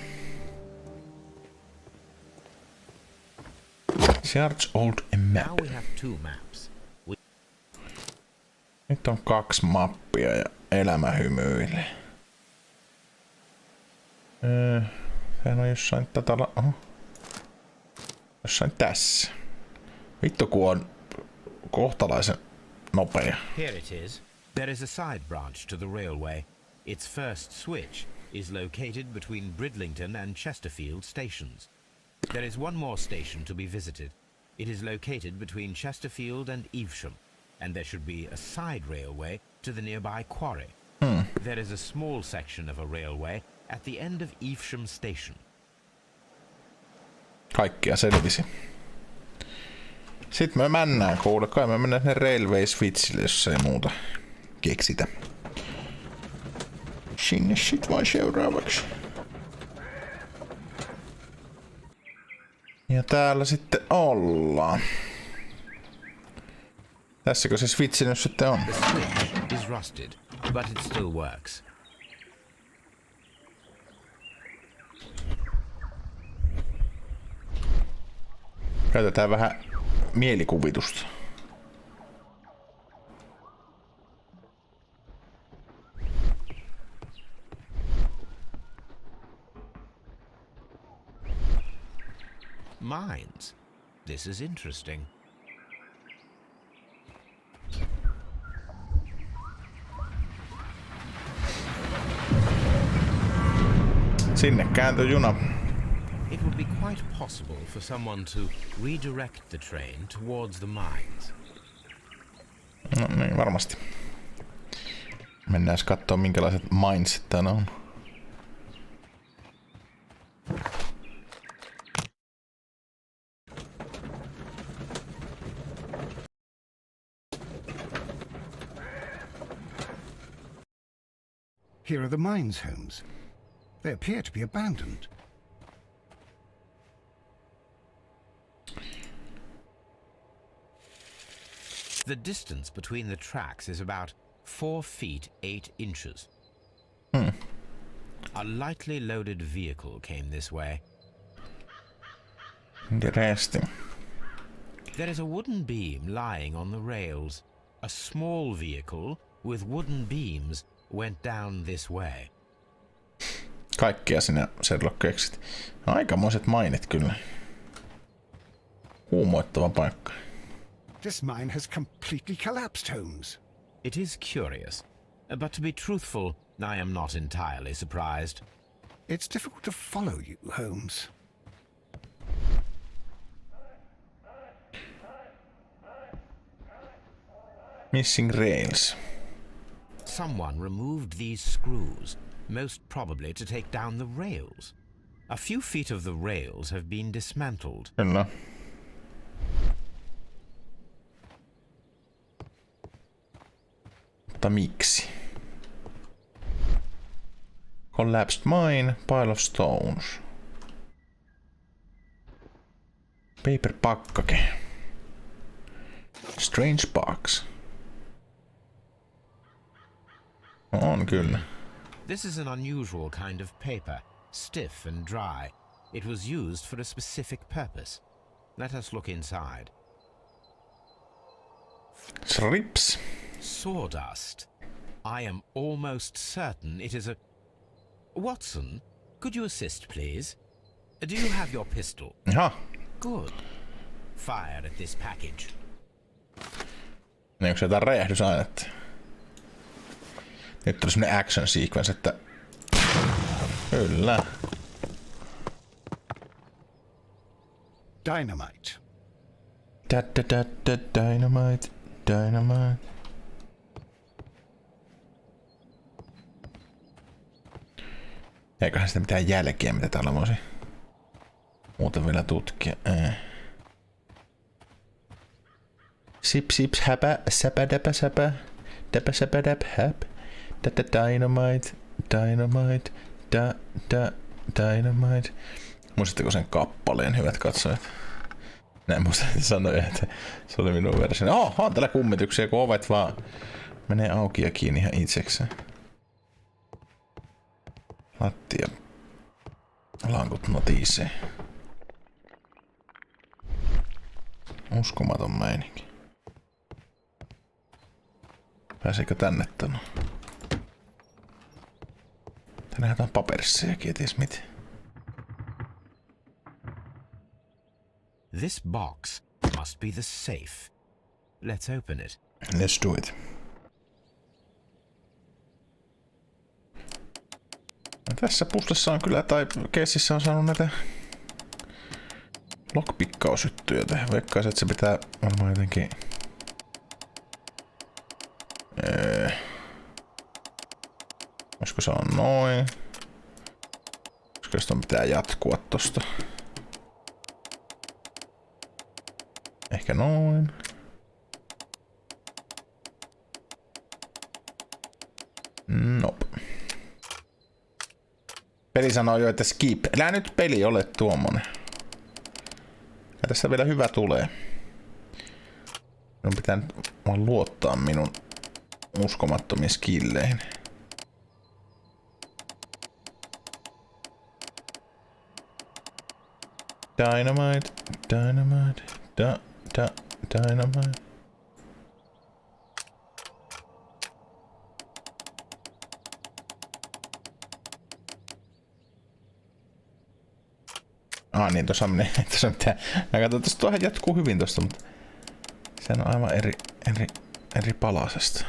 S1: Search old map.
S3: Now we have two maps.
S1: Nyt on 2 mappia ja elämä hymyilee. Sehän on jossain jossain tässä. Vittu kun on kohtalaisen nopea.
S3: Here it is. There is a side branch to the railway. Its first switch is located between Bridlington and Chesterfield stations. There is one more station to be visited. It is located between Chesterfield and Evesham, and there should be a side railway to the nearby quarry. There is a small section of a railway at the end of Evesham station.
S1: Kaikkia selvisi. Sitten me mennään kuule. Kai me mennään sinne Railway Switchille, jos ei muuta keksitä. Sinne sit vaan seuraavaksi. Ja täällä sitten ollaan. Tässäkö se switch nyt sitten on?
S3: The switch is rusted, but it still works.
S1: Käytetään vähän mielikuvitusta.
S3: Mines. This is interesting.
S1: Sinne kääntyi juna.
S3: It would be quite possible for someone to redirect the train towards the mines.
S1: No niin, varmasti. Mennään katsomaan minkälaiset mines täällä on.
S2: Here are the mines, Holmes. They appear to be abandoned.
S3: The distance between the tracks is about 4 feet 8 inches. A lightly loaded vehicle came this way.
S1: Interesting.
S3: There is a wooden beam lying on the rails. A small vehicle with wooden beams went down this way.
S1: Kaikkia sinä Sherlock keksit. Aikamoiset mainit kyllä. Huumoittava paikka.
S2: This mine has completely collapsed, Holmes.
S3: It is curious. But to be truthful, I am not entirely surprised.
S2: It's difficult to follow you, Holmes.
S1: Missing rails.
S3: Someone removed these screws, most probably to take down the rails. A few feet of the rails have been dismantled.
S1: Kyllä. Mutta miksi? Collapsed mine, pile of stones. Paper pakkake. Strange box. On kyllä.
S3: This is an unusual kind of paper, stiff and dry. It was used for a specific purpose. Let us look inside.
S1: Strips.
S3: Sawdust. I am almost certain it is a... Watson, could you assist, please? Do you have your pistol?
S1: Jaha.
S3: Good. Fire at this package.
S1: Niin onko se jotain räjähdysainetta? Nyt tuli semmonen action sequence, että... Kyllä.
S2: Dynamite.
S1: Dynamite. Dynamite. Eiköhän sitä mitään jälkeä, mitä täällä voisi muuten vielä tutkia. Sip sips häpä, säpä däpä säpä, däpä säpä däp häp, dynamite, dynamite, dynamite. Muistatteko sen kappaleen, hyvät katsojat? Näin musta sanoi, että se oli minun versio. On täällä kummituksia, kun ovet vaan menee auki ja kiinni ihan itsekseen. Lattia. Lankut notiisee. Uskomaton meininki. Pääseekö tänne tonne? Tänne jotain paperissejakin, et ties mit.
S3: This box must be the safe. Let's open it.
S1: Let's do it. Tässä puslessa on kyllä, tai keississä on saanut näitä lockpikkausjuttuja tehdä. Veikkaisin, että se pitää varmaan jotenkin... Olisiko se on noin? Olisiko sitä pitää jatkua tosta? Ehkä noin. Nope. Peli sanoo jo, että skip. Älä nyt peli ole tuommoinen. Ja tässä vielä hyvä tulee. Minun pitää nyt vaan luottaa minun uskomattomiin skilleihin. Dynamite, dynamite, dynamite. Niin tossa menee, tossa mitään. Mä katson, että tuohan jatkuu hyvin tosta, mutta sehän on aivan eri palasesta.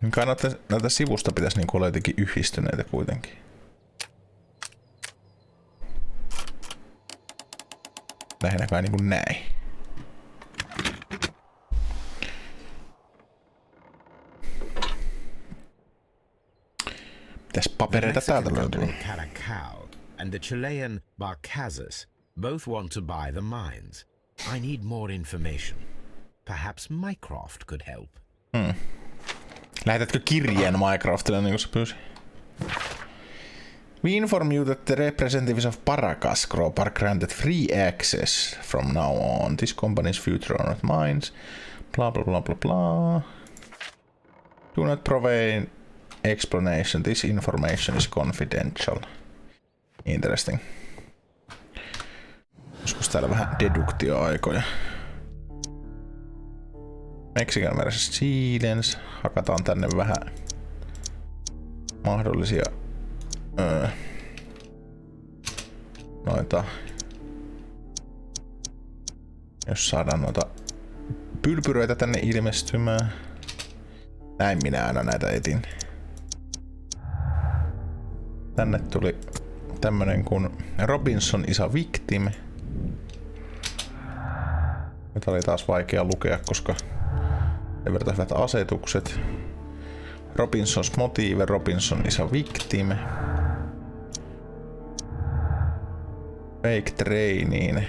S1: Niin kai näitä sivusta pitäisi niinku olla jotenkin yhdistyneitä kuitenkin. Lähinnä kai niinku näin. Mitäs papereita täältä löytyy?
S3: Caracal and the Chilean Barcazas both want to buy the mines. I need more information. Perhaps Mycroft could help.
S1: Lähetätkö kirjeen Mycroftille niin kuin se pyysi? We inform you that the representatives of Paracas Group are granted free access from now on. This company's future honored mines. Blah blah blah blah blah. Do not provide explanation. This information is confidential. Interesting. Joskus täällä vähän deduktioaikoja. Mexican versus Chileans. Hakataan tänne vähän mahdollisia noita, jos saadaan noita pylpyröitä tänne ilmestymään. Näin minä aina näitä etin. Tänne tuli tämmönen kuin Robinson is a victim. Nyt oli taas vaikea lukea, koska ne vertaisivat asetukset. Robinson's motive, Robinson is a victim. Fake trainiin.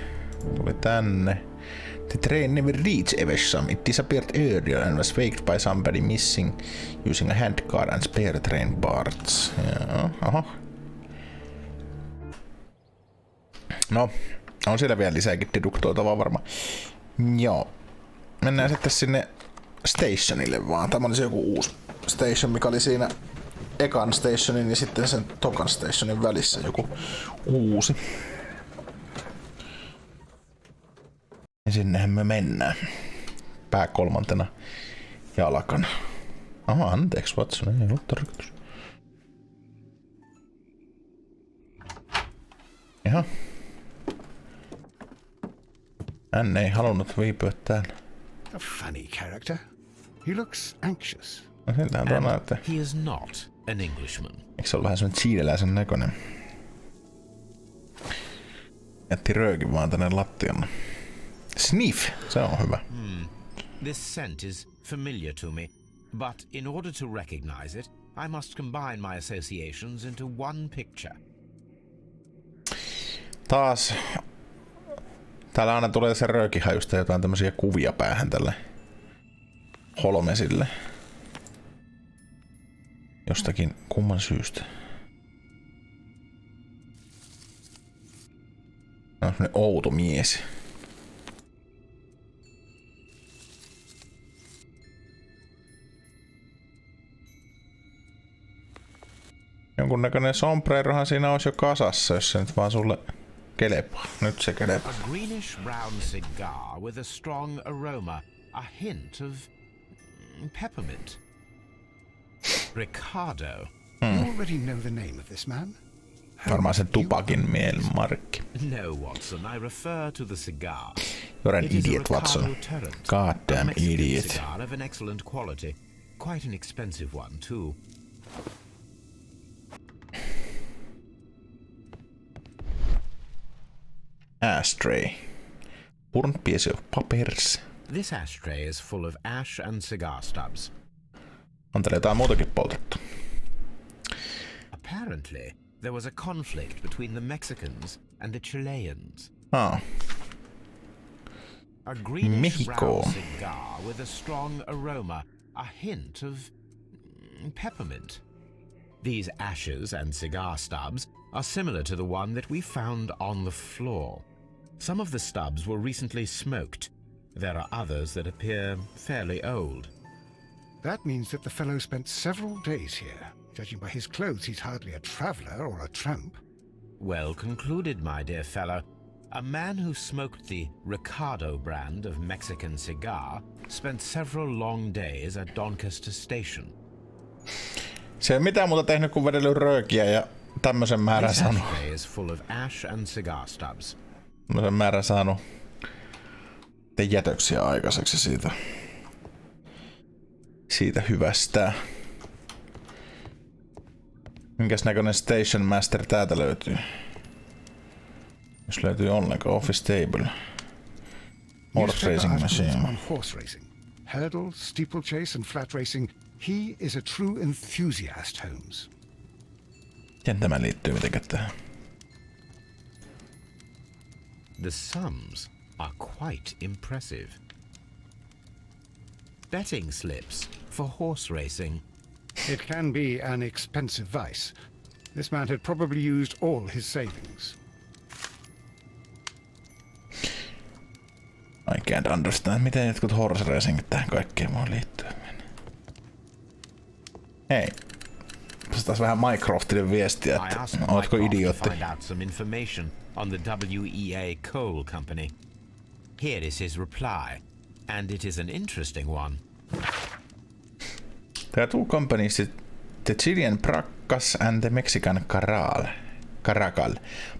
S1: Tuli tänne. The train never reached Evesham. It disappeared earlier and was faked by somebody missing using a handcar and spare train parts. Joo, aha. No, on siellä vielä lisääkin deduktoitavaa varmaan. Joo. Mennään sitten sinne stationille vaan. Tämä oli se joku uusi station, mikä oli siinä ekan stationin ja sitten sen tokan stationin välissä joku uusi. Ja sinnehän me mennään. Pää kolmantena jalkana. Aha, anteeksi Watson, ei ollut tarkoitus. Jaha. Hän ei halunnut viipyä täällä.
S2: A funny character. He looks anxious.
S1: No siltähän tuo näyttää.
S3: He is not an Englishman.
S1: Eikö se ole vähän semmonen siideläisen näköinen? Jätti röökin vaan tänne lattialle. Sniff, se on hyvä.
S3: This scent is familiar to me, but in order to recognize it, I must combine my associations into one picture.
S1: Taas. Täällä aina tulee se röökihajusta jotain tämmösiä kuvia päähän tälle Holmesille. Jostakin kumman syystä. No, semmonen outo mies. Jonkunnäköinen sombrerohan siinä olisi jo kasassa, jos se nyt vaan sulle kelepaa. Nyt se kelepaa.
S3: A greenish brown cigar with a strong aroma, a hint of peppermint. Ricardo.
S2: You already know the name of this man?
S1: Varmaan sen tupakin mielenmarkki.
S3: No, Watson, I refer to the cigar.
S1: You're an
S3: It is a
S1: idiot, Watson.
S3: Ricardo Tarrant,
S1: Goddamn
S3: a Mexican
S1: idiot.
S3: cigar of an excellent quality. Quite an expensive one, too.
S1: Ashtray. Important piece of papers.
S3: This ashtray is full of ash and cigar stubs.
S1: On täällä jotain muutakin poltettu.
S3: Apparently, there was a conflict between the Mexicans and the Chileans.
S1: Ah.
S3: A greenish
S1: Mexico.
S3: brown cigar with a strong aroma, a hint of peppermint. These ashes and cigar stubs are similar to the one that we found on the floor. Some of the stubs were recently smoked. There are others that appear fairly old.
S2: That means that the fellow spent several days here. Judging by his clothes, he's hardly a traveller or a tramp.
S3: Well concluded, my dear fellow. A man who smoked the Ricardo brand of Mexican cigar spent several long days at Doncaster Station.
S1: Se ei mitään muuta tehnyt kuin vedellyt röökiä ja tämmösen määrän
S3: This
S1: saanut.
S3: ashtray is full of ash and cigar stubs.
S1: Tämmösen määrän saanut jätöksiä aikaiseksi siitä hyvästä. Minkäs näköinen Station Master täältä löytyy? Jos löytyy ollenkaan Office Table. Horse Racing Machine.
S2: On horse racing. Hurdle, steeplechase and flat racing. He is a true enthusiast, Holmes.
S1: Miten tämä liittyy mitenkään tähän?
S3: The sums are quite impressive. Betting slips for horse racing.
S2: It can be an expensive vice. This man had probably used all his savings.
S1: I can't understand, miten jotkut horse racing tähän kaikkeen voi liittyä. Hei. Taas vähän Mycroftille viestiä,
S3: I
S1: että
S3: asked
S1: ootko
S3: Mycroft to
S1: idiootti?
S3: find out some information on the WEA Coal Company. Here is his reply, and it is an interesting one.
S1: There are two companies, the Chilean Bracas and the Mexican Carral. Caracal.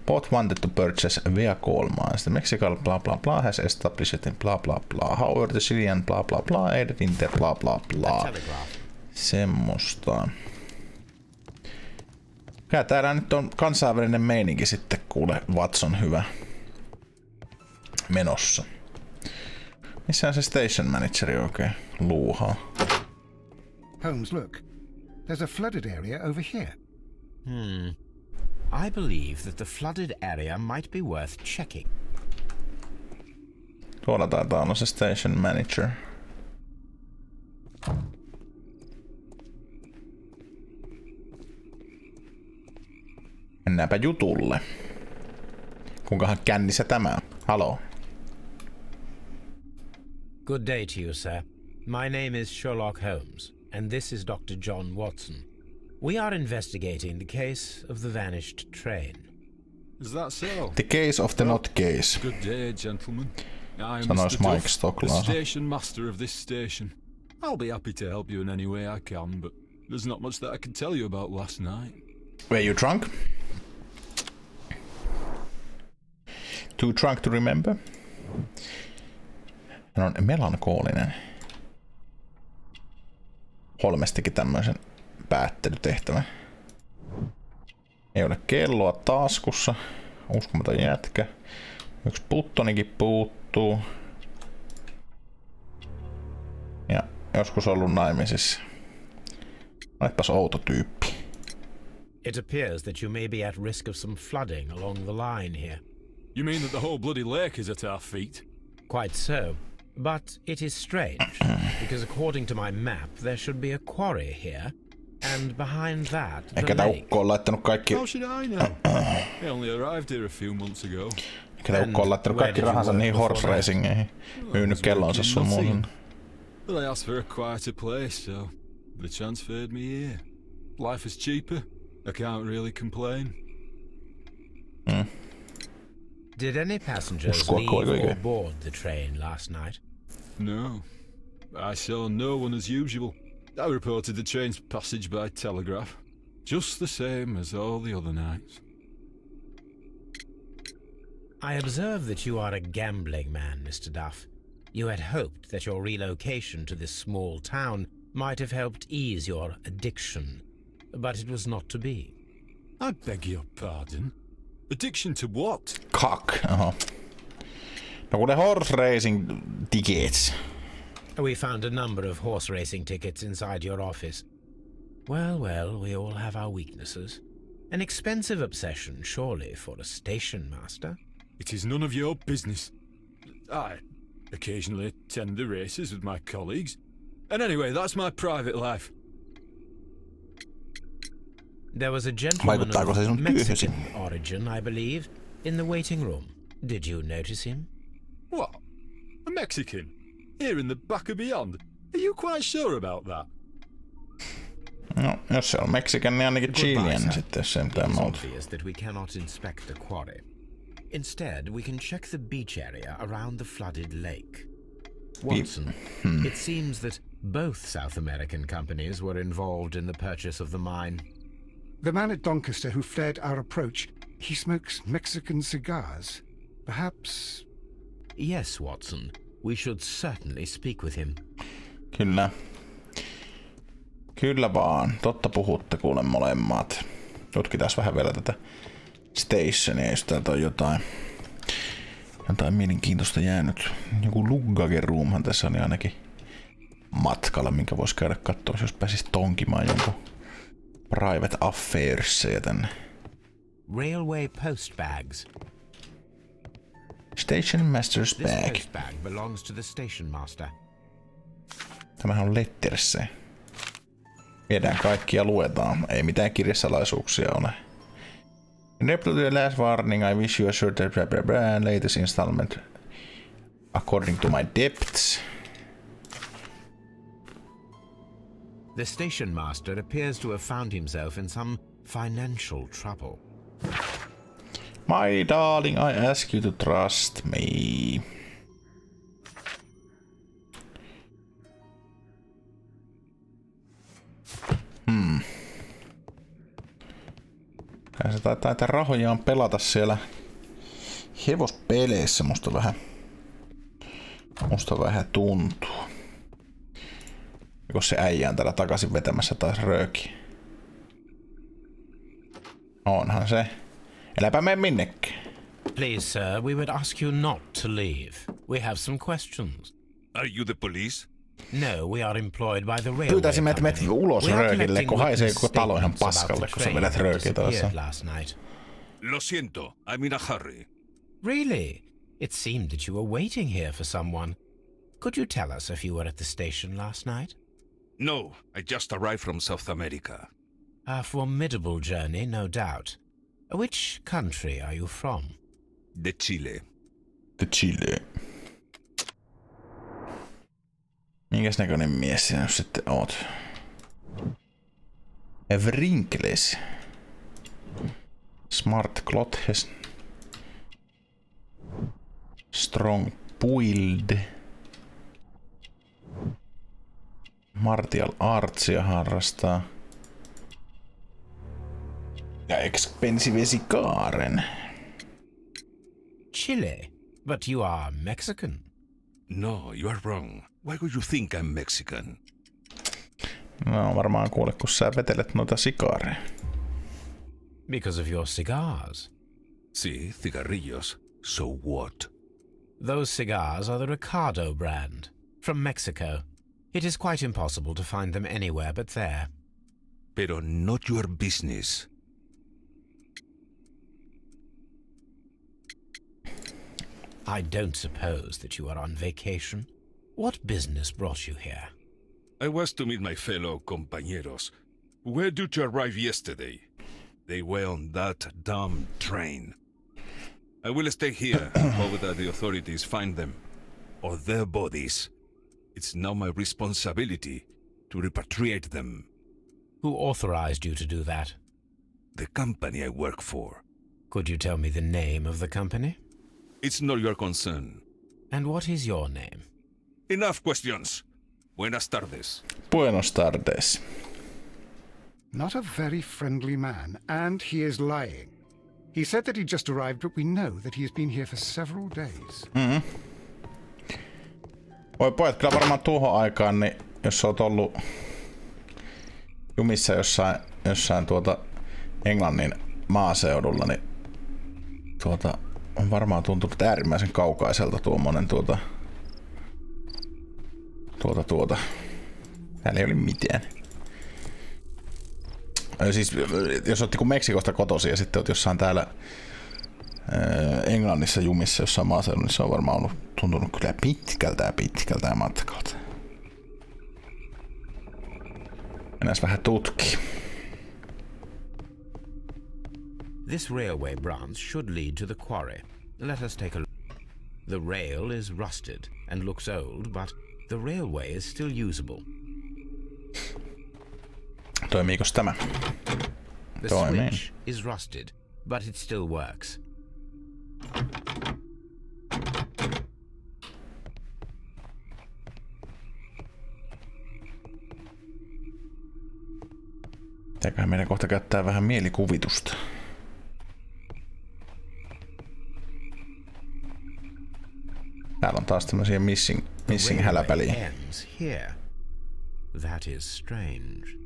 S1: Both wanted to purchase a vehicle. The Mexican blah blah blah has established in blah blah blah. However, the Syrian blah blah blah aided in their blah blah blah. Semmosta. Kyllä täällä nyt on kansainvälinen meininki sitten, kuule, Watson hyvä. Menossa. Missä on se station manageri oikein luuhaa?
S2: Holmes, look. There's a flooded area over here.
S3: I believe that the flooded area might be worth checking.
S1: Tuolla taitaa olla se station manager. Mennäänpä jutulle. Kuinkahan kännissä tämä on? Haloo.
S3: Good day to you, sir. My name is Sherlock Holmes, and this is Dr. John Watson. We are investigating the case of the vanished train.
S10: Is that so?
S1: The case of the not case.
S10: Good day, gentlemen. I am
S1: Sanois
S10: Mr.
S1: Mike
S10: Duff,
S1: Stocklasa.
S10: the station master of this station. I'll be happy to help you in any way I can, but there's not much that I can tell you about last night.
S1: Were you drunk? Too drunk to remember? Hän on melankoolinen. Holmes teki tämmöisen päättelytehtävän. Ei ole kelloa taskussa. Uskomaton jätkä. Yksi buttonikin puuttuu. Ja joskus ollut naimisissa. Oletpas outo tyyppi.
S3: It appears that you may be at risk of some flooding along the line here.
S10: You mean that the whole bloody lake is at our feet?
S3: Quite so. But it is strange, because according to my map, there should be a quarry here, and behind that, the
S1: Eikä tää
S3: lake.
S1: ukko on laittanut kaikki...
S10: How should I know? I only arrived here a few months ago.
S1: Eikä tää ukko on laittanut kaikki rahansa niihin horse racingeihin. Myynyt kellonsa sun muun.
S10: But I asked for a quieter place, so they transferred me here. Life is cheaper. I can't really complain.
S3: Did any passengers leave or board the train last night?
S10: No. I saw no one as usual. I reported the train's passage by telegraph. Just the same as all the other nights.
S3: I observe that you are a gambling man, Mr. Duff. You had hoped that your relocation to this small town might have helped ease your addiction, but it was not to be.
S10: I beg your pardon? Addiction to what?
S1: Cock. Aha. No kun ne horse racing tickets.
S3: We found a number of horse racing tickets inside your office. Well, well, we all have our weaknesses. An expensive obsession, surely, for a station master.
S10: It is none of your business. I occasionally attend the races with my colleagues. And anyway, that's my private life.
S3: There was a gentleman of Mexican origin, I believe, in the waiting room. Did you notice him?
S10: What? A Mexican? Here in the back of beyond? Are you quite sure about that?
S1: No, jos se on Mexican, niin ainakin Chilean sitten, jos se on mitään muuta.
S3: It's obvious that we cannot inspect the quarry. Instead, we can check the beach area around the flooded lake. Watson, it seems that both South American companies were involved in the purchase of the mine.
S2: The man at Doncaster who flared our approach, he smokes Mexican cigars. Perhaps...
S3: Yes, Watson. We should certainly speak with him.
S1: Kyllä. Kyllä vaan. Totta puhutte kuule molemmat. Tutkitaan vähän vielä tätä stationia, jos täältä on jotain mielenkiintoista jäänyt. Joku luggage roomhan tässä oli ainakin matkalla, minkä voisi käydä katsoa, jos pääsisi tonkimaan jonkun private affairsseja tänne.
S3: Railway post bags.
S1: Station master's bag.
S3: This post bag belongs to the station master.
S1: Tämähän on letterse. Viedään kaikki ja luetaan. Ei mitään kirjasalaisuuksia ole. In reply to the last warning, I wish you a certain latest installment according to my debts.
S3: The station master appears to have found himself in some financial trouble.
S1: My darling, I ask you to trust me. Kai se taitaa rahojaan pelata siellä hevospeleissä, musta vähän tuntuu. Jos se äijä on täällä takaisin vetämässä taas rööki. Onhan se. Eläpä mene minnekään.
S3: Please, sir, we would ask you not to leave. We have some questions.
S5: Are you the police?
S3: No, we are employed by the railway
S1: Pyytäisimme, että menet
S3: company.
S1: ulos
S3: We are
S1: röökille,
S3: collecting
S1: kun haisee
S3: witness
S1: koko talo ihan
S3: statements about
S1: paskalle,
S3: the
S1: kun sä
S3: train
S1: vedät
S3: that
S1: röökiä taas.
S3: disappeared last night.
S5: Lo siento, I'm in a hurry.
S3: Really? It seemed that you were waiting here for someone. Could you tell us if you were at the station last night?
S5: No, I just arrived from South America.
S3: A formidable journey, no doubt. Which country are you from?
S5: The Chile.
S1: The Chile. Minkäs näköinen mies sinä nyt sitten oot? Wrinkles. Smart clothes. Strong build. Martial artsia harrastaa. Ja expensive cigarren.
S3: Chile? But you are Mexican.
S5: No, you are wrong. Why would you think I'm Mexican?
S1: No varmaan kuule, kun sä vetelet noita sikareja.
S3: Because of your cigars.
S5: See, cigarrillos. So what?
S3: Those cigars are the Ricardo brand, from Mexico. It is quite impossible to find them anywhere but there.
S5: Pero not your business.
S3: I don't suppose that you are on vacation. What business brought you here?
S5: I was to meet my fellow compañeros, who were due to arrive yesterday. They were on that damn train. I will stay here and hope that the authorities find them, or their bodies. It's now my responsibility to repatriate them.
S3: Who authorized you to do that?
S5: The company I work for.
S3: Could you tell me the name of the company?
S5: It's not your concern.
S3: And what is your name?
S5: Enough questions. Buenas tardes.
S1: Buenos tardes.
S2: Not a very friendly man, and he is lying. He said that he just arrived, but we know that he has been here for several days.
S1: Voi pojat, kyllä varmaan tuohon aikaan, niin jos oot ollut jumissa jossain Englannin maaseudulla, niin on varmaan tuntunut äärimmäisen kaukaiselta tuommoinen Täällä ei ole mitään. Siis jos oot niinku Meksikosta kotoisin ja sitten oot jossain täällä Englannissa jumissa jossain maaseudulla, niin se on varmaan tuntunut kyllä pitkältä matkalta. Mennään vähän tutki.
S3: This railway branch should lead to the quarry. Let us take a look. The rail is rusted and looks old, but the railway is still usable.
S1: Toimiikos tämä?
S3: The switch is rusted, but it still works.
S1: Pitääköhän meidän kohta käyttää vähän mielikuvitusta. Täällä on taas tämmösiä missing häläpäliä.
S3: That is strange.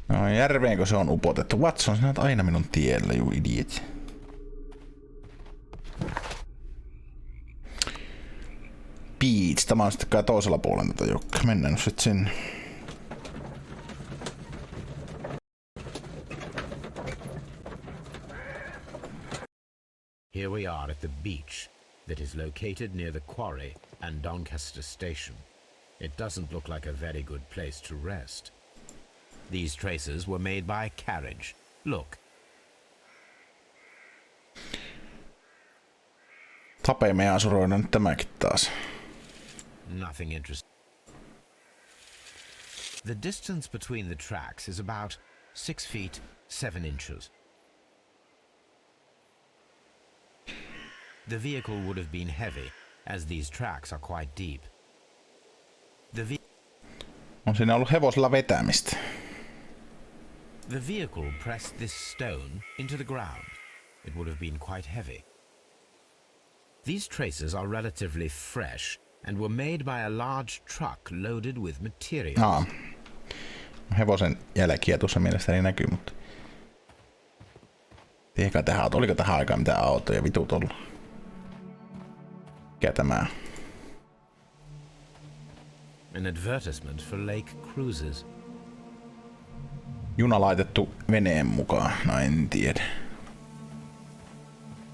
S1: No järveenkö se on upotettu? Watson, sinä olet aina minun tiellä, you idiot. Beach, tämä on sitten kai toisella puolella tätä jokka. Mennään nyt sit sinne.
S3: Here we are at the beach that is located near the quarry and Doncaster station. It doesn't look like a very good place to rest. These traces were made by a carriage. Look.
S1: Tapeimme asuroina nyt tämäkin taas.
S3: Nothing interesting. The distance between the tracks is about 6 feet 7 inches. The vehicle would have been heavy, as these tracks are quite deep.
S1: On siinä ollut hevosella vetämistä.
S3: The vehicle pressed this stone into the ground. It would have been quite heavy. These traces are relatively fresh and were made by a large truck loaded with materials.
S1: Hevosen jälkiä tuossa mielestäni näkyy, mutta tiedäkö tähän, oliko tähän aikaan mitään autoja vitut ollut? Mikä tämä?
S3: An advertisement for lake cruises.
S1: Juna laitettu veneen mukaan, no en tiedä.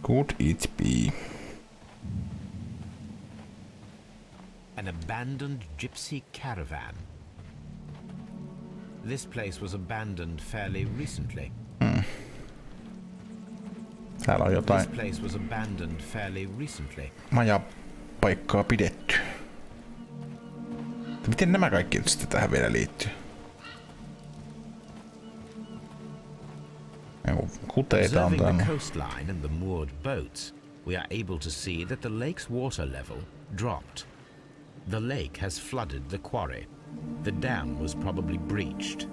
S1: Could it be?
S3: An abandoned gypsy caravan. This place was abandoned fairly recently.
S1: Täällä on jotain
S3: This place was abandoned fairly recently.
S1: majapaikkaa pidetty. Miten nämä kaikki nyt sitten tähän vielä liittyy? Kuteita on
S3: Observing the
S1: täällä.
S3: coastline and the moored boats, we are able to see that the lake's water level dropped. The lake has flooded the quarry. The dam was probably breached.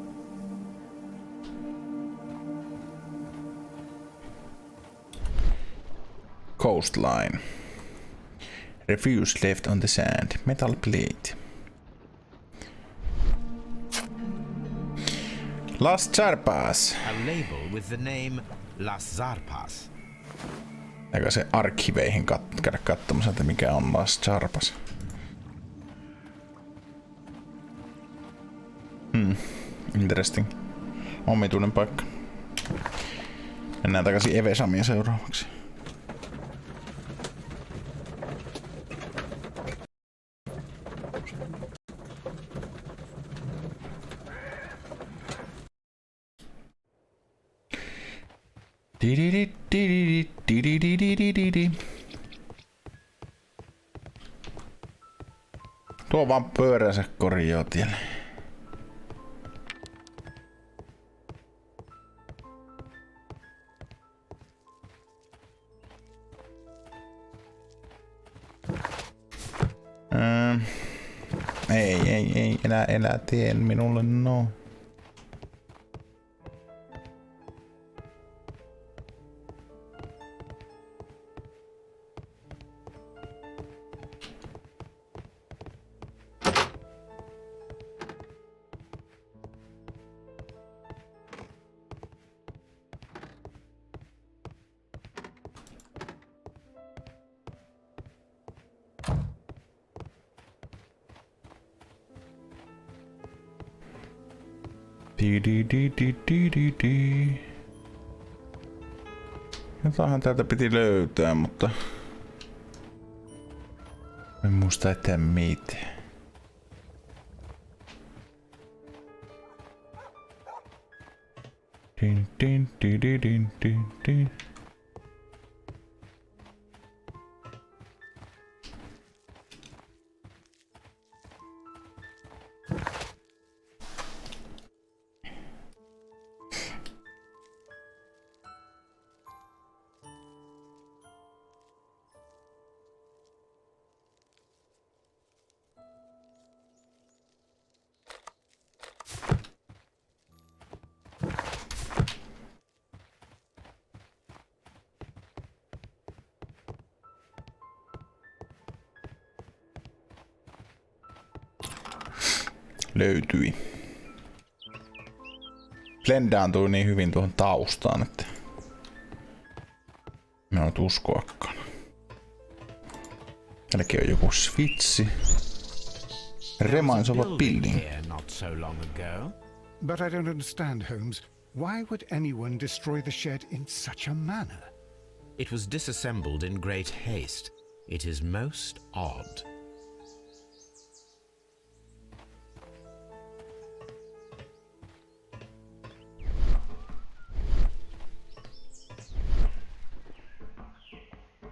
S1: Coastline. Refuse left on the sand. Metal plate. Las Zarpas.
S3: A label with the name Las Zarpas.
S1: Eikä se arkkiveihin käydä katsomassa, että mikä on Las Zarpas. Interesting. Omituinen paikka. Mennään takaisin Evesamiin seuraavaksi. Tuo vaan pyöränsä korjaa tielle. Ei, enää tee minulle no. Jotainhan täältä piti löytää, mutta en muista ettei mitään. Din. Löytyi. Blendaantui niin hyvin tuohon taustaan, että mä en uskoakaan. Täälläkin on joku switchi. Remains of a building.
S2: But I don't understand, Holmes. Why would anyone destroy the shed in such a manner?
S3: It was disassembled in great haste. It is most odd.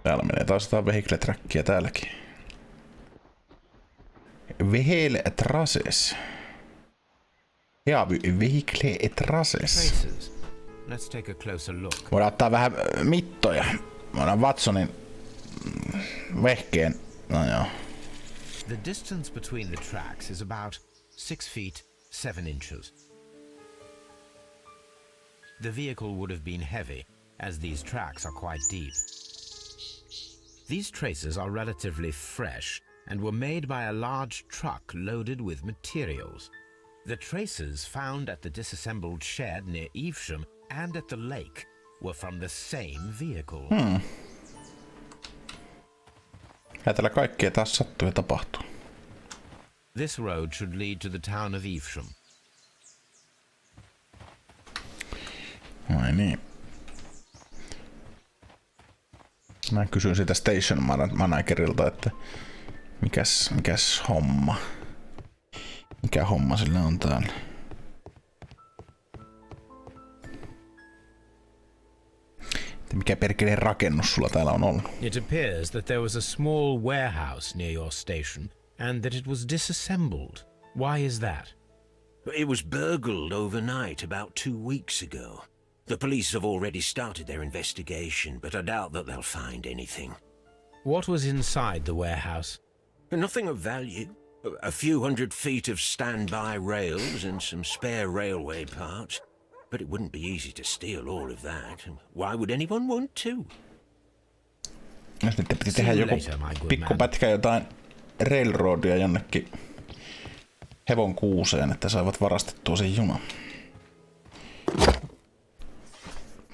S1: Täällä menee taas jotain vehicle-trackia täälläkin. Vehicle-traces. Vehicle-traces.
S3: Let's take a closer look.
S1: Voidaan ottaa vähän mittoja. Voidaan Watsonin vehkeen. No joo.
S3: The distance between the tracks is about 6 feet 7 inches. The vehicle would have been heavy, as these tracks are quite deep. These traces are relatively fresh and were made by a large truck loaded with materials. The traces found at the disassembled shed near Evesham and at the lake were from the same vehicle.
S1: Täällä kaikkea taas sattuu ja tapahtuu.
S3: This road should lead to the town of Evesham.
S1: Ai niin. Mä kysyin sitä station managerilta, että mikäs homma. Mikä homma sillä on täällä? Mikä perkeleen rakennus sulla täällä on ollut?
S3: It appears that there was a small warehouse near your station and that it was disassembled. Why is that?
S6: It was burgled overnight about 2 weeks ago. The police have already started their investigation, but I doubt that they'll find anything.
S3: What was inside the warehouse?
S6: Nothing of value. A few hundred feet of standby rails and some spare railway parts. But it wouldn't be easy to steal all of that. Why would anyone want to?
S1: Jos niiden piti tehdä joku pikkupätkä jotain railroadia jonnekin hevon kuuseen, että saivat varastettua sen junan.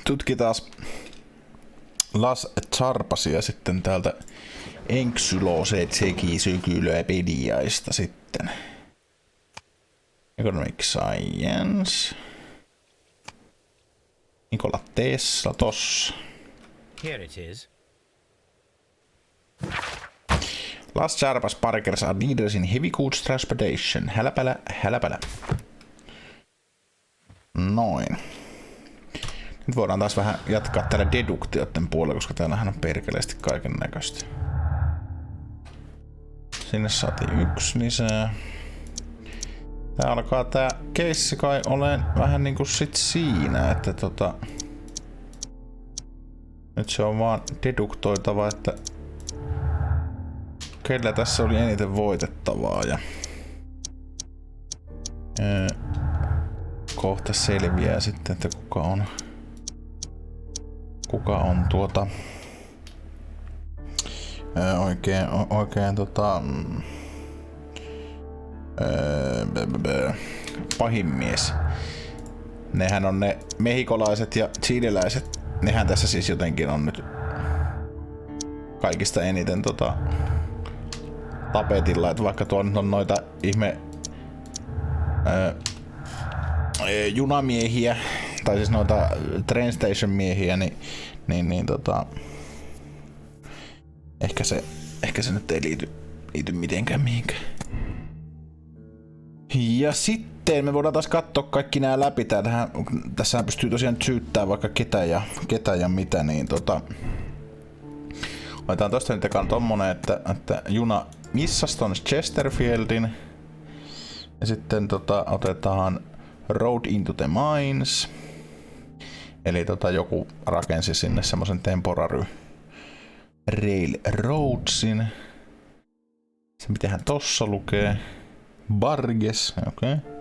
S1: Tutkitaan Las Charpasia sitten täältä Enksylosetseki-sykylöpediaista sitten. Economic Science. Nikola Tesla tossa.
S3: Here it is.
S1: Las Charpas Parkers are leaders in heavy goods transportation. Häläpälä. Noin. Nyt voidaan taas vähän jatkaa täällä deduktioiden puolella, koska täällähän on perkeleesti kaiken näköistä. Sinne saatiin 1 lisää. Tää alkaa tää keissi kai olen vähän niinku sit siinä, että nyt se on vaan deduktoitava, että kellä tässä oli eniten voitettavaa ja kohta selviää sitten, että kuka on oikein pahin mies. Nehän on ne mehikolaiset ja chileläiset. Nehän tässä siis jotenkin on nyt kaikista eniten tapetilla, että vaikka tuo nyt on noita ihme junamiehiä tai siis noita train station miehiä, niin ehkä se nyt ei liity mitenkään mihinkään. Ja sitten me voidaan taas katsoa kaikki nämä läpi. Tässähän pystyy tosiaan syyttämään vaikka ketä ja mitä, niin otetaan tosta nyt ekaan tommonen, että juna missasi ton Chesterfieldin. Ja sitten otetaan Road into the Mines. Eli joku rakensi sinne semmosen temporary railroadsin. Se mitähän tossa lukee? Barges, okei. Okay.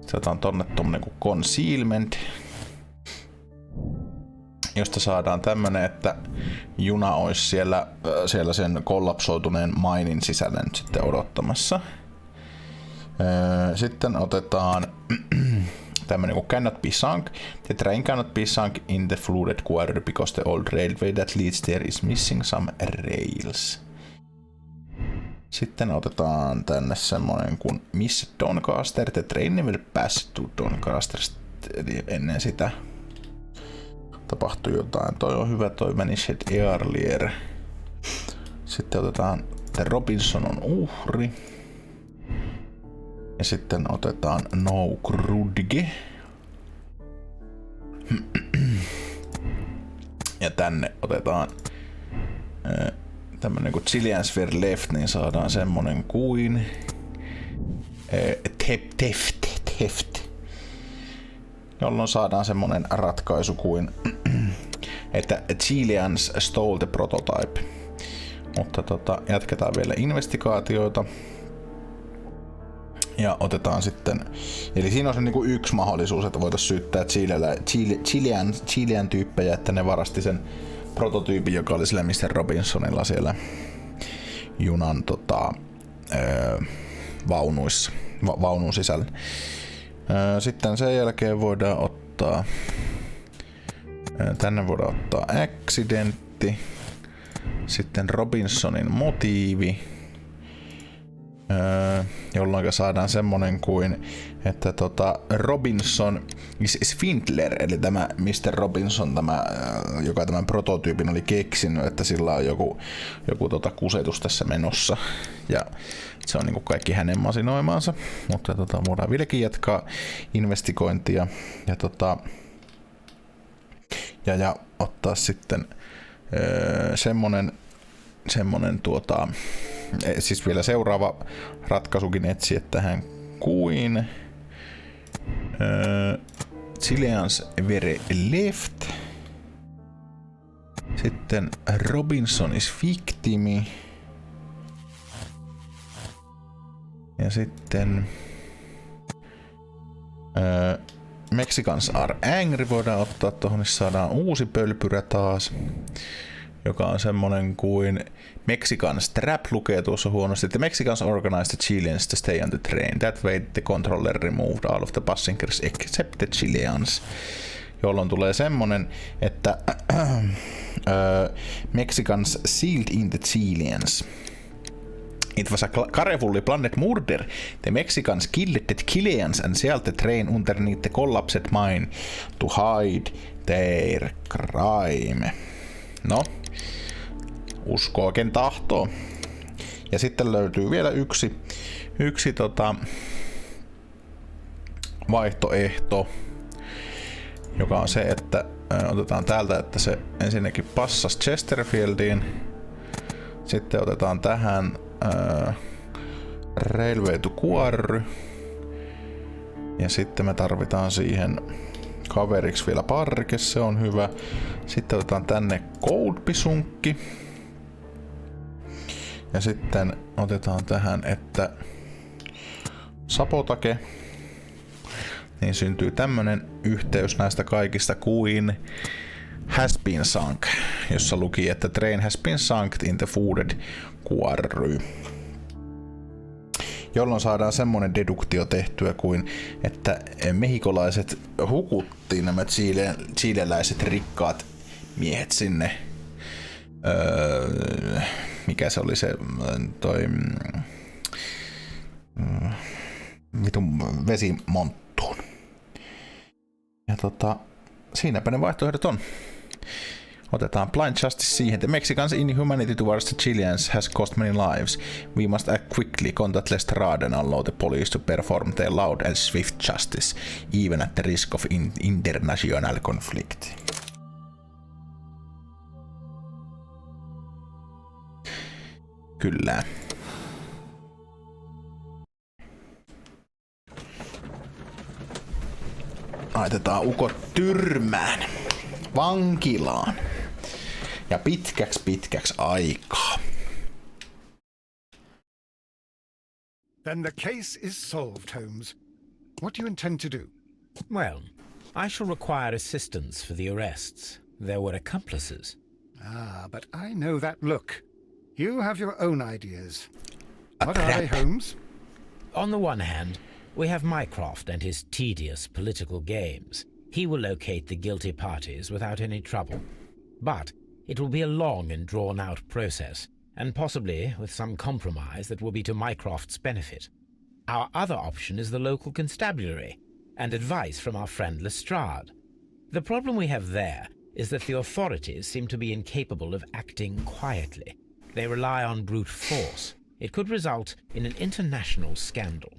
S1: Sitten otetaan tonne tommonen kuin concealment. Josta saadaan tämmönen, että juna olisi siellä sen kollapsoituneen mainin sisällä nyt sitten odottamassa. Sitten otetaan tämmönen kuin cannot be sunk. The train cannot be sunk in the flooded quarry because the old railway that leads there is missing some rails. Sitten otetaan tänne semmonen kuin Miss Doncaster. The train never passed to Doncaster. Eli ennen sitä tapahtui jotain. Toi on hyvä, toi vanished earlier. Sitten otetaan The Robinson on uhri. Ja sitten otetaan No Krudge. Ja tänne otetaan tämmönen kuin Chileans were left, niin saadaan semmonen kuin Theft. Jolloin saadaan semmonen ratkaisu kuin että Chileans stole the prototype. Mutta jatketaan vielä investigaatioita. Ja otetaan sitten, eli siinä on se niinku yksi mahdollisuus, että voitaisiin syyttää Chilean tyyppejä, että ne varasti sen prototyypin, joka oli sillä Mr. Robinsonilla siellä junan vaunun sisällä. Sitten sen jälkeen voidaan ottaa, tänne voidaan ottaa accidentti, sitten Robinsonin motiivi, jolloin saadaan semmonen kuin, että Robinson is Svindler, eli tämä Mr. Robinson, joka tämän prototyypin oli keksinyt, että sillä on joku kusetus tässä menossa, ja se on niinku kaikki hänen masinoimaansa, mutta voidaan vieläkin jatkaa investigointia, ja ottaa sitten semmonen siis vielä seuraava ratkaisukin etsiä tähän kuin Chileans vere left. Sitten Robinson is victimi. Ja sitten Mexicans are angry voidaan ottaa tohon, niin saadaan uusi pölpyrä taas, joka on semmonen kuin Mexicans trap lukee tuossa huonosti, että Mexicans organized the Chileans to stay on the train. That way the controller removed all of the passengers except the Chileans. Jolloin tulee semmonen, että Mexicans sealed in the Chileans. It was a carefully planned murder. The Mexicans killed the Chileans and sailed the train underneath the collapsed mine to hide their crime. No, uskoo ken tahtoo. Ja sitten löytyy vielä yksi vaihtoehto, joka on se, että otetaan täältä, että se ensinnäkin passas Chesterfieldiin. Sitten otetaan tähän Railway to Quarry. Ja sitten me tarvitaan siihen kaveriksi vielä parke, se on hyvä. Sitten otetaan tänne Coldpisunkki. Ja sitten otetaan tähän, että Sapotake. Niin syntyy tämmönen yhteys näistä kaikista kuin has been sunk, jossa luki, että train has been sunk in the fooded quarry. Jolloin saadaan deduktio tehtyä kuin, että mehikolaiset hukuttiin nämä chileläiset rikkaat miehet sinne. Mikä se oli se vitun vesimonttuun. Ja siinäpä ne vaihtoehdot on. Otetaan Blind Justice siihen. The Mexicans' inhumanity towards the Chileans has cost many lives. We must act quickly, contact Lestrade and allow the police to perform their loud and swift justice, even at the risk of international conflict. Kyllä. Laitetaan ukot tyrmään. Vankilaan. Ja pitkäksi aikaa.
S2: Then the case is solved, Holmes. What do you intend to do?
S3: Well, I shall require assistance for the arrests. There were accomplices.
S2: Ah, but I know that look. You have your own ideas. What are they, Holmes?
S3: On the one hand, we have Mycroft and his tedious political games. He will locate the guilty parties without any trouble. But it will be a long and drawn-out process, and possibly with some compromise that will be to Mycroft's benefit. Our other option is the local constabulary, and advice from our friend Lestrade. The problem we have there is that the authorities seem to be incapable of acting quietly. They rely on brute force. It could result in an international scandal.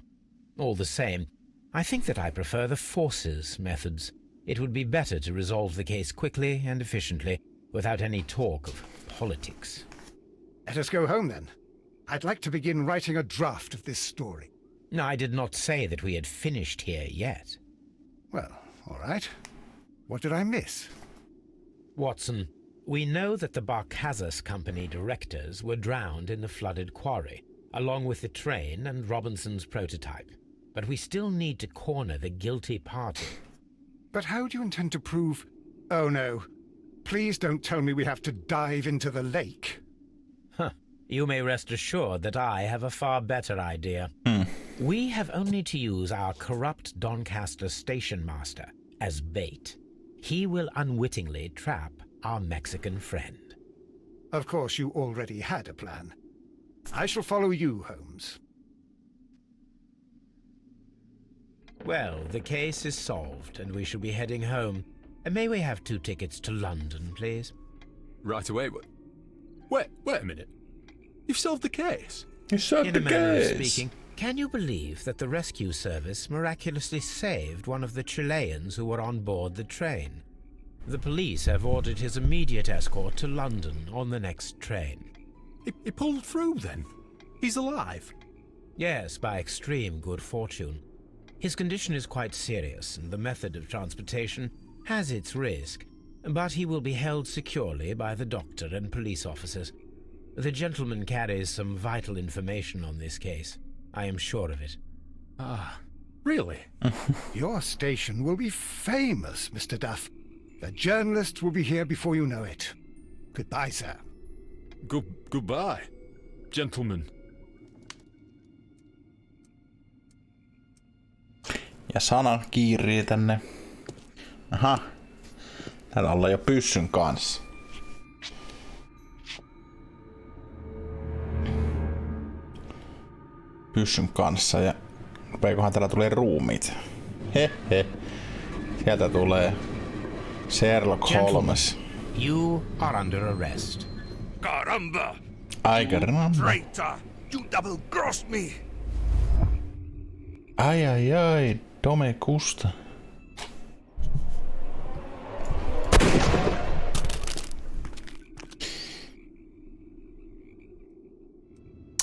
S3: All the same, I think that I prefer the forces methods. It would be better to resolve the case quickly and efficiently, without any talk of politics.
S2: Let us go home, then. I'd like to begin writing a draft of this story.
S3: No, I did not say that we had finished here yet.
S2: Well, all right. What did I miss?
S3: Watson, we know that the Barkazas Company directors were drowned in the flooded quarry, along with the train and Robinson's prototype. But we still need to corner the guilty party.
S2: But how do you intend to prove... Oh no. Please don't tell me we have to dive into the lake.
S3: Huh. You may rest assured that I have a far better idea. We have only to use our corrupt Doncaster station master as bait. He will unwittingly trap our Mexican friend.
S2: Of course, you already had a plan. I shall follow you, Holmes.
S3: Well, the case is solved, and we shall be heading home. And may we have 2 tickets to London, please?
S10: Right away. Wait a minute. You've solved the case?
S1: You solved the
S3: In a manner of
S1: case.
S3: speaking, can you believe that the rescue service miraculously saved one of the Chileans who were on board the train? The police have ordered his immediate escort to London on the next train.
S10: He pulled through then? He's alive?
S3: Yes, by extreme good fortune. His condition is quite serious, and the method of transportation has its risk, but he will be held securely by the doctor and police officers. The gentleman carries some vital information on this case. I am sure of it.
S10: Ah, really?
S2: Your station will be famous, Mr. Duff. The journalists will be here before you know it. Goodbye, sir.
S10: Goodbye, gentlemen.
S1: Ja Sana kiirii tänne. Aha. Täällä ollaan jo pyssyn kanssa. Pyssyn kanssa ja rupeekohan täällä tulee ruumiit. Hehe. Sieltä tulee Sherlock Holmes.
S3: You are under arrest.
S5: Caramba!
S1: Ai caramba.
S5: Traitor! You double-crossed me!
S1: Ai, Dome Kusta.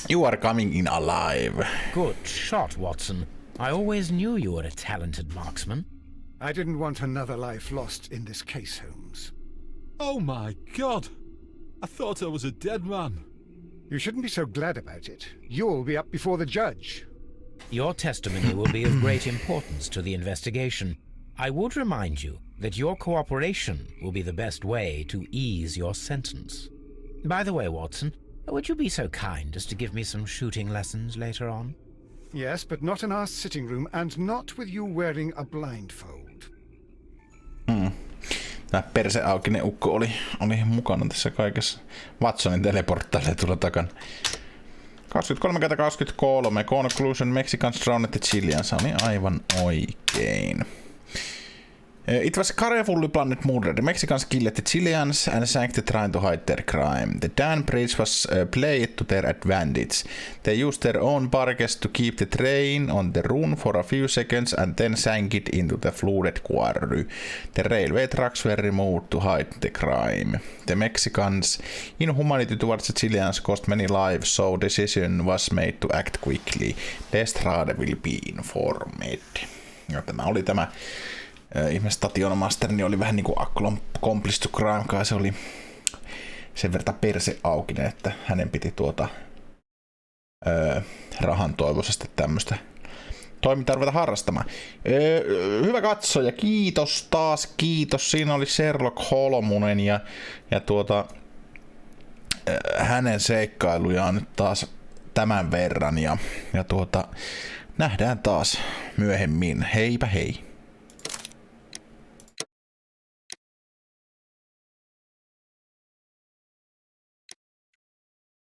S1: You are coming in alive.
S3: Good shot, Watson. I always knew you were a talented marksman.
S2: I didn't want another life lost in this case, Holmes.
S10: Oh my God! I thought I was a dead man.
S2: You shouldn't be so glad about it. You'll be up before the judge.
S3: Your testimony will be of great importance to the investigation. I would remind you that your cooperation will be the best way to ease your sentence. By the way, Watson, would you be so kind as to give me some shooting lessons later on?
S2: Yes, but not in our sitting room, and not with you wearing a blindfold.
S1: Tämä perseaukinen ukko oli mukana tässä kaikessa. Watsonin teleporttailee tuolla takana. 23/23. Conclusion. Mexicans drowned the Chileans. Se oli aivan oikein. It was a carefully planned murder. The Mexicans killed the Chileans and sank the train to hide their crime. The Dan Bridge was played to their advantage. They used their own barges to keep the train on the run for a few seconds and then sank it into the flooded quarry. The railway tracks were removed to hide the crime. The Mexicans' inhumanity towards the Chileans cost many lives, so decision was made to act quickly. Lestrade will be informed. Ja tämä oli tämä ihme Stationmaster, niin oli vähän niinku accomplice to crime, kai se oli sen verran perse aukinen, että hänen piti rahan toivoisesti tämmöistä toimintaa ruveta harrastamaan. Hyvä katsoja, kiitos taas, kiitos. Siinä oli Sherlock Holmunen ja hänen seikkailujaan nyt taas tämän verran ja nähdään taas myöhemmin. Heipä hei!